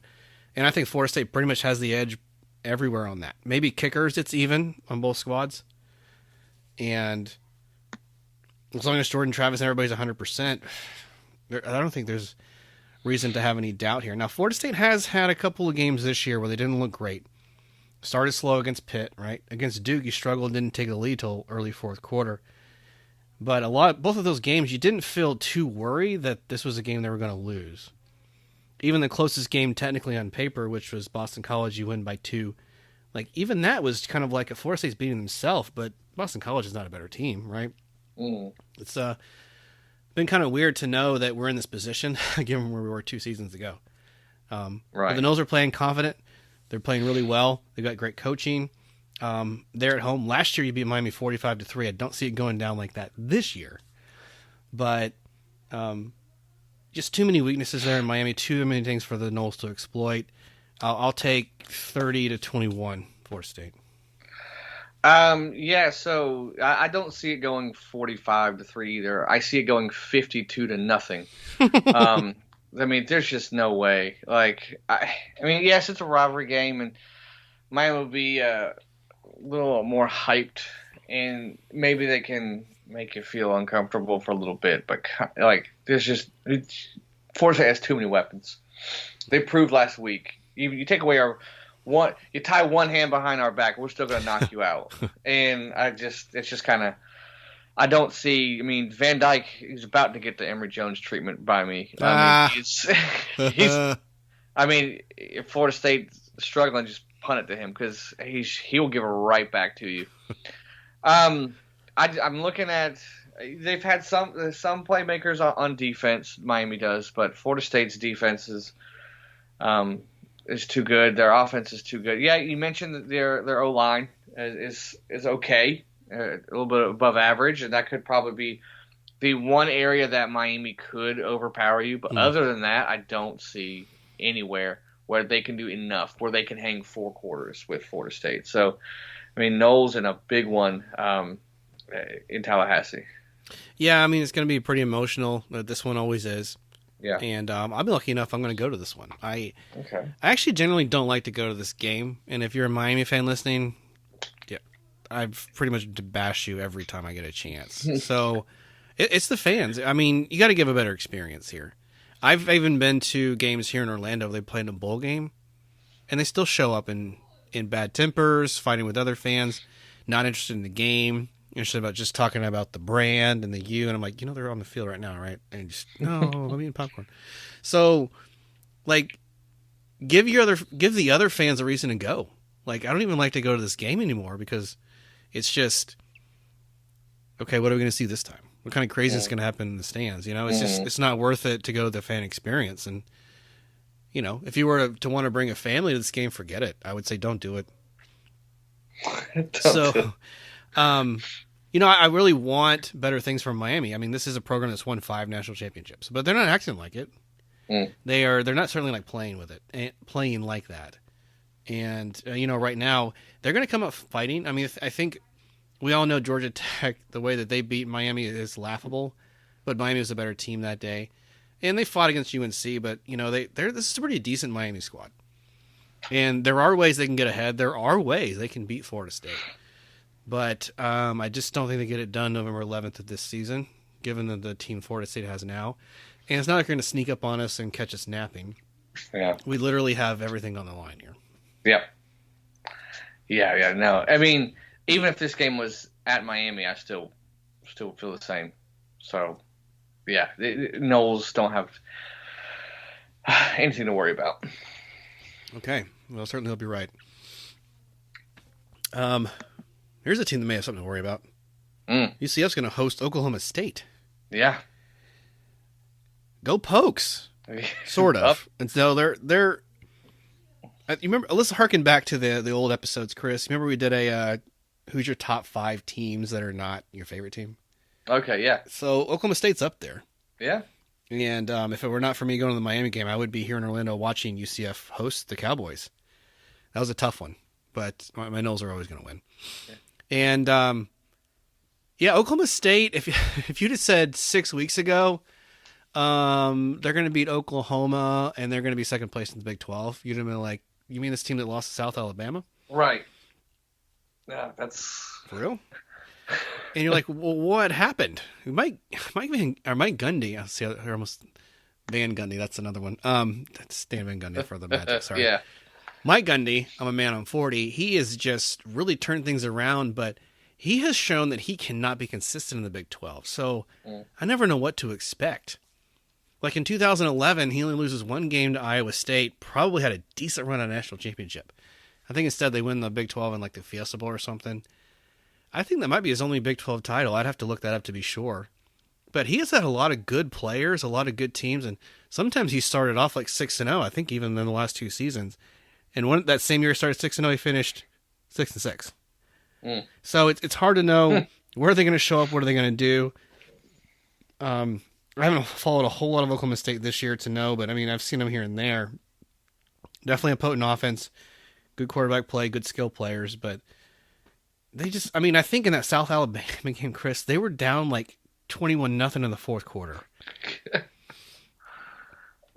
I think Florida State pretty much has the edge everywhere on that. Maybe kickers, it's even on both squads. And as long as Jordan Travis and everybody's 100%, I don't think there's reason to have any doubt here. Now, Florida State has had a couple of games this year where they didn't look great. Started slow against Pitt, right? Against Duke, you struggled, didn't take the lead till early fourth quarter. But both of those games, you didn't feel too worried that this was a game they were going to lose. Even the closest game technically on paper, which was Boston College, you win by 2. Like, even that was kind of like a Florida State's beating themselves, but Boston College is not a better team, right? It's been kind of weird to know that we're in this position, given where we were 2 seasons ago. Right. But the Noles are playing confident. They're playing really well. They've got great coaching. They're at home. Last year, you beat Miami 45-3. I don't see it going down like that this year. But just too many weaknesses there in Miami. Too many things for the Noles to exploit. I'll take 30-21 Florida State. Yeah, so I don't see it going 45-3 either. I see it going 52-0. I mean, there's just no way. Like, I mean, yes, it's a rivalry game, and Miami will be a little more hyped, and maybe they can make you feel uncomfortable for a little bit. But like, Florida State has too many weapons. They proved last week. You take away you tie one hand behind our back, we're still going to knock you out. And it's just kind of, I don't see. I mean, Van Dyke is about to get the Emory Jones treatment by me. I mean, if Florida State's struggling, just punt it to him because he'll give it right back to you. I'm looking at. They've had some playmakers on defense. Miami does, but Florida State's defense is too good. Their offense is too good. Yeah, you mentioned that their O-line is okay, a little bit above average, and that could probably be the one area that Miami could overpower you. But other than that, I don't see anywhere where they can do enough, where they can hang 4 quarters with Florida State. So, I mean, Noles in a big one in Tallahassee. Yeah, I mean, it's going to be pretty emotional. This one always is. Yeah. And I've been lucky enough, I'm going to go to this one. I actually generally don't like to go to this game. And if you're a Miami fan listening, yeah, I've pretty much bashed you every time I get a chance. So it's the fans. I mean, you got to give a better experience here. I've even been to games here in Orlando. They played in a bowl game, and they still show up in bad tempers, fighting with other fans, not interested in the game. Interested about just talking about the brand and the U, and I'm like, they're on the field right now, right? And just no, I'm eating popcorn. So, like, give the other fans a reason to go. Like, I don't even like to go to this game anymore because it's just okay. What are we going to see this time? What kind of craziness is going to happen in the stands? It's not worth it to go to the fan experience. And if you were to want to bring a family to this game, forget it. I would say don't do it. I really want better things from Miami. I mean, this is a program that's won 5 national championships, but they're not acting like it. They're not certainly like playing with it, playing like that. And right now they're going to come up fighting. I mean, I think we all know Georgia Tech, the way that they beat Miami is laughable, but Miami was a better team that day, and they fought against UNC. But this is a pretty decent Miami squad, and there are ways they can get ahead. There are ways they can beat Florida State. But I just don't think they get it done November 11th of this season, given the team Florida State has now. And it's not like they're going to sneak up on us and catch us napping. Yeah. We literally have everything on the line here. Yep. Yeah, no. I mean, even if this game was at Miami, I still feel the same. So, yeah, the Noles don't have anything to worry about. Okay. Well, certainly he'll be right. Here's a team that may have something to worry about. UCF's going to host Oklahoma State. Yeah. Go Pokes. Sort of. And so they're you remember, let's harken back to the old episodes, Chris. Remember we did a who's your top 5 teams that are not your favorite team? Okay, yeah. So Oklahoma State's up there. Yeah. And if it were not for me going to the Miami game, I would be here in Orlando watching UCF host the Cowboys. That was a tough one, but my Noles are always going to win. Yeah. And Oklahoma State. If you'd have said 6 weeks ago, they're going to beat Oklahoma and they're going to be second place in the Big 12, you'd have been like, "You mean this team that lost to South Alabama?" Right. Yeah, that's for real. And you're like, "Well, what happened?" Mike Gundy. I see. I almost Van Gundy. That's another one. That's Stan Van Gundy for the Magic. Sorry. Yeah. Mike Gundy. I'm a man on 40. He has just really turned things around, but he has shown that he cannot be consistent in the Big 12. So I never know what to expect. Like in 2011, he only loses one game to Iowa State. Probably had a decent run at a national championship. I think instead they win the Big 12 in like the Fiesta Bowl or something. I think that might be his only Big 12 title. I'd have to look that up to be sure. But he has had a lot of good players, a lot of good teams, and sometimes he started off like 6-0, I think even in the last 2 seasons. And that same year he started 6-0, he finished 6-6. So it's hard to know where are they going to show up, what are they going to do. I haven't followed a whole lot of Oklahoma State this year to know, but I mean, I've seen them here and there. Definitely a potent offense, good quarterback play, good skill players, but they just, I mean, I think in that South Alabama game, Chris, they were down like 21-0 in the fourth quarter.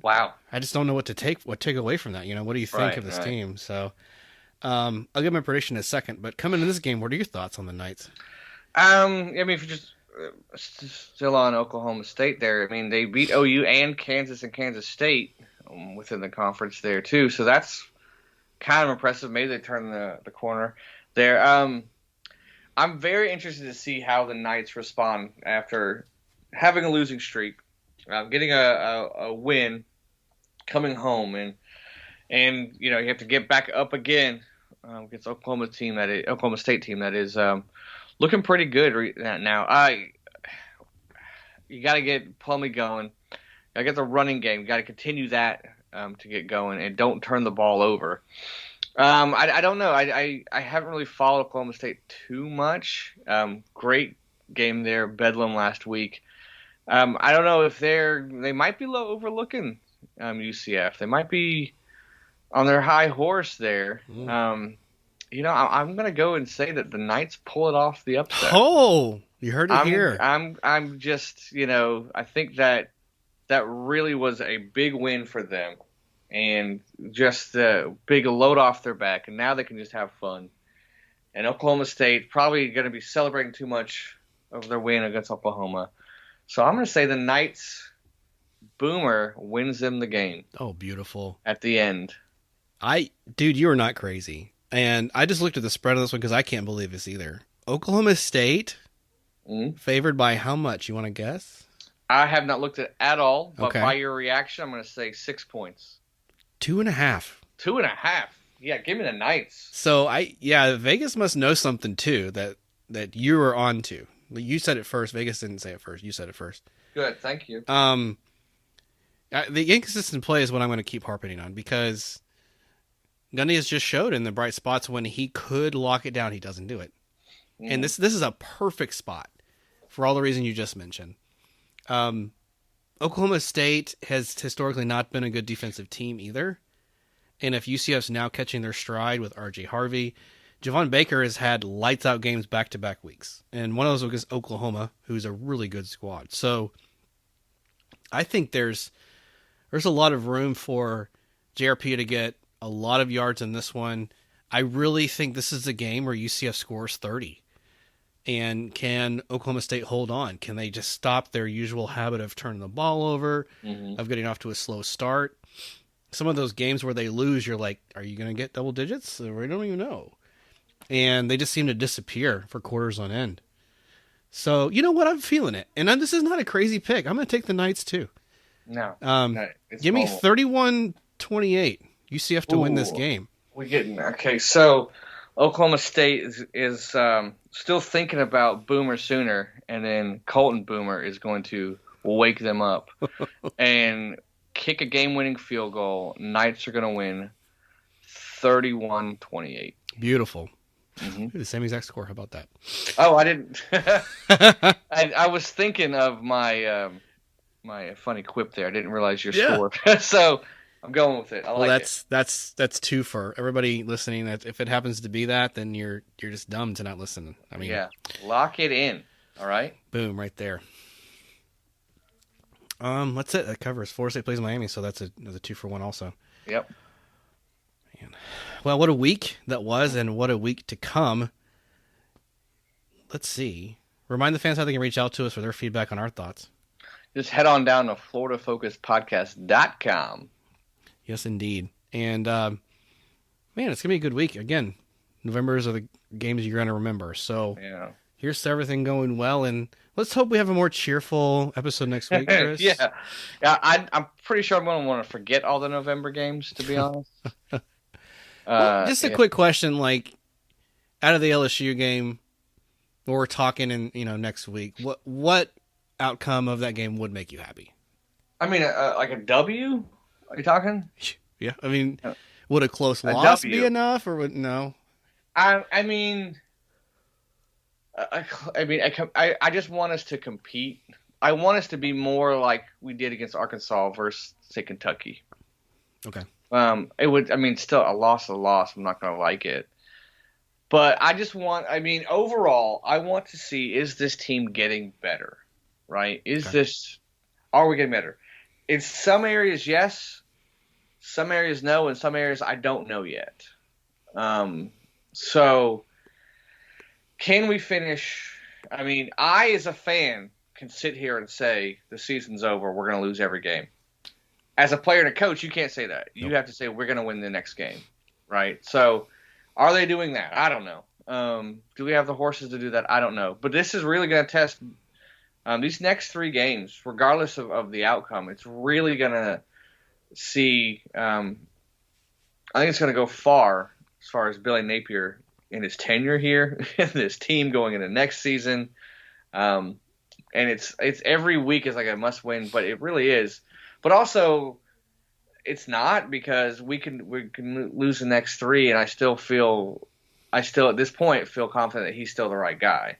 Wow. I just don't know what to take away from that. You know, what do you think of this team? So I'll give my prediction in a second, but coming into this game, what are your thoughts on the Knights? I mean, if you just still on Oklahoma State there, I mean, they beat OU and Kansas State within the conference there too. So that's kind of impressive. Maybe they turned the corner there. I'm very interested to see how the Knights respond after having a losing streak, getting a win, coming home, and you know you have to get back up again against Oklahoma State team that is looking pretty good now. You got to get Plumlee going. Got to get the running game. Got to continue that to get going, and don't turn the ball over. I don't know. I haven't really followed Oklahoma State too much. Great game there, Bedlam last week. I don't know if they might be overlooking UCF. They might be on their high horse there. You know, I'm gonna go and say that the Knights pull it off the upset. Oh, you heard it here. I'm just, you know, I think that really was a big win for them. And just a big load off their back, and now they can just have fun. And Oklahoma State probably going to be celebrating too much of their win against Oklahoma. So I'm going to say the Knights, Boomer wins them the game. Oh, beautiful. At the end. Dude, you are not crazy. And I just looked at the spread of this one because I can't believe this either. Oklahoma State favored by how much? You want to guess? I have not looked at all, but by your reaction, I'm going to say 6 points. 2.5. 2.5. Yeah, give me the Knights. So Vegas must know something too that you were on to. You said it first. Vegas didn't say it first. You said it first. Good, thank you. The inconsistent play is what I'm going to keep harping on because Gundy has just showed in the bright spots when he could lock it down, he doesn't do it. And this is a perfect spot for all the reasons you just mentioned. Oklahoma State has historically not been a good defensive team either. And if UCF's now catching their stride with R.J. Harvey, Javon Baker has had lights-out games back-to-back weeks. And one of those was against Oklahoma, who's a really good squad. So I think there's a lot of room for JRP to get a lot of yards in this one. I really think this is a game where UCF scores 30. And can Oklahoma State hold on? Can they just stop their usual habit of turning the ball over, of getting off to a slow start? Some of those games where they lose, you're like, are you going to get double digits? We don't even know. And they just seem to disappear for quarters on end. So, you know what? I'm feeling it. And this is not a crazy pick. I'm going to take the Knights, too. No. Give me 31-28 UCF to win this game. Okay, so Oklahoma State is still thinking about Boomer Sooner, and then Colton Boomer is going to wake them up and kick a game-winning field goal. Knights are going to win 31-28. Beautiful. The same exact score. How about that? Oh, I didn't. I was thinking of my my funny quip there. I didn't realize your Yeah. score, so I'm going with it. I like it. That's two for everybody listening. That if it happens to be that, then you're just dumb to not listen. I mean, Yeah, lock it in. All right. boom, right there. That's it. That covers Florida State plays Miami, so that's a 2-for-1 also. Yep. Man. Well, what a week that was, and what a week to come. Let's see. Remind the fans how they can reach out to us for their feedback on our thoughts. Just head on down to FloridaFocusPodcast.com. Yes, indeed. And, man, it's going to be a good week. Again, Novembers are the games you're going to remember. So Yeah. here's to everything going well, and let's hope we have a more cheerful episode next week, Chris. Yeah. I'm pretty sure I'm going to want to forget all the November games, to be honest. Well, just a quick question, like, out of the LSU game, we're talking in next week. What outcome of that game would make you happy? I mean, like a W? Are you talking? Yeah, I mean, would a close A loss W. be enough, or would no? I mean, I just want us to compete. I want us to be more like we did against Arkansas versus, say, Kentucky. Okay. It would. I mean, still a loss is a loss. I'm not going to like it. But I just want. I mean, overall, I want to see, is this team getting better? Right? Are we getting better? In some areas, yes. Some areas, no. In some areas, I don't know yet. So, can we finish? I mean, I, as a fan, can sit here and say the season's over. We're going to lose every game. As a player and a coach, you can't say that. You have to say we're going to win the next game, right? So, are they doing that? I don't know. Do we have the horses to do that? I don't know. But this is really going to test these next 3 games, regardless of the outcome. It's really going to see. I think it's going to go far as far as Billy Napier in his tenure here, and this team going into next season. And it's every week is like a must win, but it really is. But also, it's not, because we can lose the next 3, and I still at this point feel confident that he's still the right guy.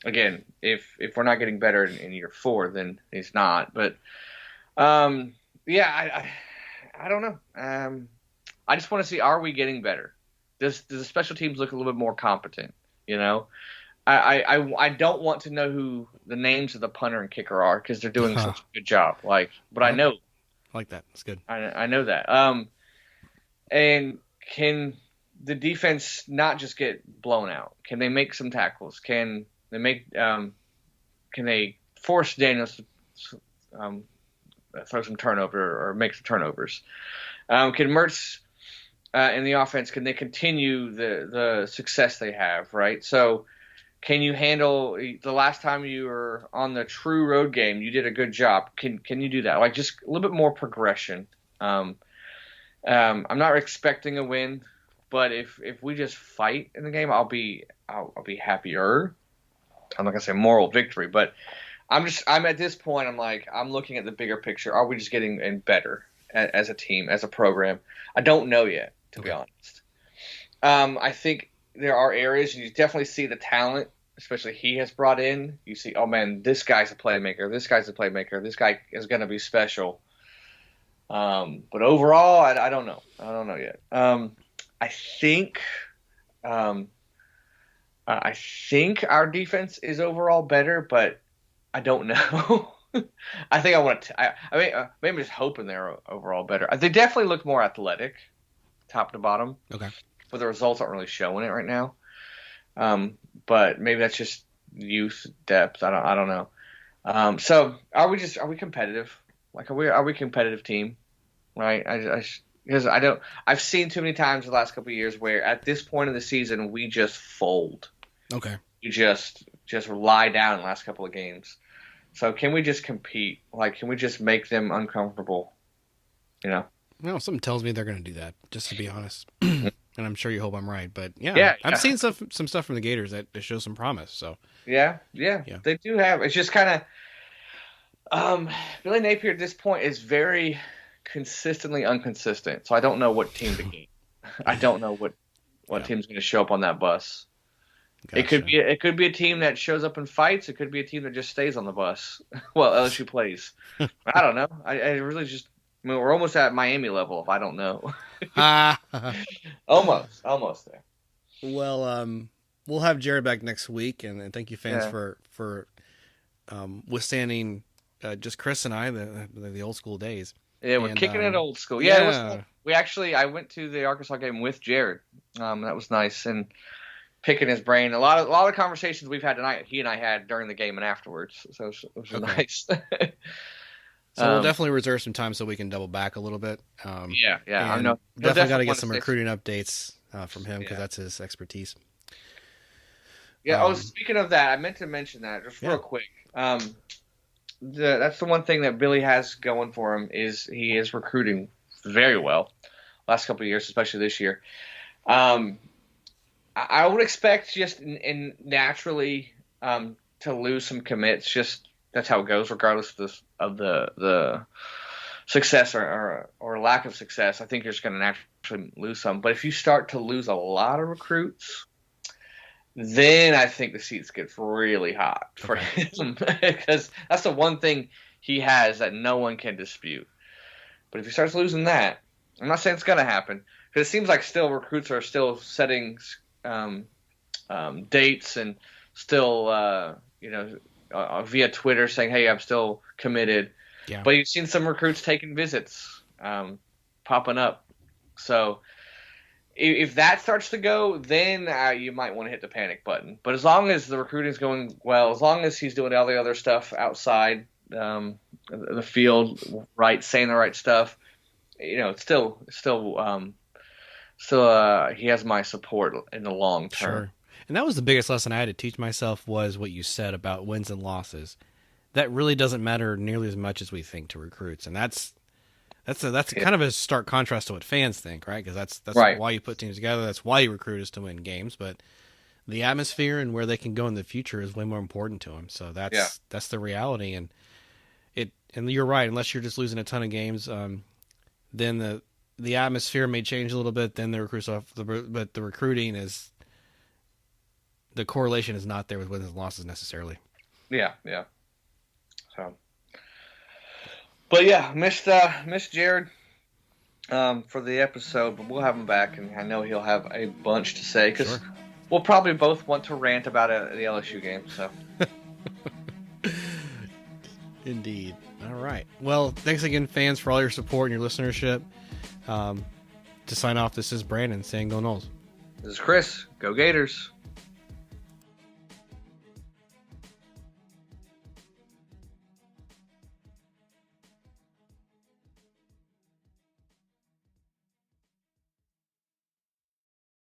Again, if we're not getting better in year 4, then he's not. But I don't know. I just want to see, are we getting better? Does the special teams look a little bit more competent? I don't want to know who the names of the punter and kicker are, because they're doing such a good job. But I know. I like that. That's good. I know that. And can the defense not just get blown out? Can they make some tackles? Can they force Daniels to throw some turnover or make some turnovers? Can Mertz in the offense, can they continue the success they have, right? So can you handle the last time you were on the true road game? You did a good job. Can you do that? Like, just a little bit more progression. I'm not expecting a win, but if we just fight in the game, I'll be happier. I'm not gonna say moral victory, but I'm at this point. I'm looking at the bigger picture. Are we just getting better as a team, as a program? I don't know yet, to be honest. I think there are areas, and you definitely see the talent, especially he has brought in. You see, oh man, this guy's a playmaker. This guy's a playmaker. This guy is going to be special. But overall, I don't know. I don't know yet. I think our defense is overall better, but I don't know. I think I want to. Maybe I'm just hoping they're overall better. They definitely look more athletic, top to bottom. Okay. But the results aren't really showing it right now. But maybe that's just youth, depth. I don't know. So are we competitive? Like, are we a competitive team? Right? Because I've seen too many times the last couple of years where at this point of the season we just fold. Okay. We just lie down in the last couple of games. So can we just compete? Like, can we just make them uncomfortable? Well, something tells me they're going to do that, just to be honest. And I'm sure you hope I'm right, but I've seen some stuff from the Gators that shows some promise. So yeah, they do have. It's just kind of Billy Napier at this point is very consistently inconsistent. So I don't know what team to game. I don't know what team's going to show up on that bus. Gotcha. It could be a team that shows up and fights. It could be a team that just stays on the bus. Well, LSU plays. I don't know. I really just. I mean, we're almost at Miami level. If I don't know. Almost there. Well, we'll have Jared back next week, and thank you, fans, for withstanding just Chris and I, the old school days. Yeah, we're kicking it old school. Yeah, it was fun. I went to the Arkansas game with Jared. That was nice, and picking his brain. A lot of conversations we've had tonight, he and I had during the game and afterwards. So it was nice. So we'll definitely reserve some time so we can double back a little bit. Yeah. I know. Definitely got to get some recruiting updates from him because that's his expertise. Yeah. Speaking of that, I meant to mention that just real quick. That's the one thing that Billy has going for him is he is recruiting very well. Last couple of years, especially this year. I would expect just in naturally to lose some commits. Just that's how it goes, regardless of the success or lack of success. I think you're just going to naturally lose some. But if you start to lose a lot of recruits, then I think the seats get really hot for him because that's the one thing he has that no one can dispute. But if he starts losing that, I'm not saying it's going to happen because it seems like still recruits are still setting dates and still via Twitter saying, "Hey, I'm still committed." Yeah. But you've seen some recruits taking visits popping up, so. If that starts to go, then you might want to hit the panic button. But as long as the recruiting is going well, as long as he's doing all the other stuff outside the field, right, saying the right stuff, it's still he has my support in the long term. Sure. And that was the biggest lesson I had to teach myself was what you said about wins and losses. That really doesn't matter nearly as much as we think to recruits, and that's kind of a stark contrast to what fans think, right? Because that's right. Why you put teams together. That's why you recruit is to win games. But the atmosphere and where they can go in the future is way more important to them. So that's the reality. And you're right. Unless you're just losing a ton of games, then the atmosphere may change a little bit. Then the recruits off, but the recruiting is the correlation is not there with wins and losses necessarily. Yeah. So. But yeah, missed Jared for the episode, but we'll have him back, and I know he'll have a bunch to say because we'll probably both want to rant about the LSU game. So, indeed. All right. Well, thanks again, fans, for all your support and your listenership. To sign off, this is Brandon saying "Go Noles." This is Chris. Go Gators.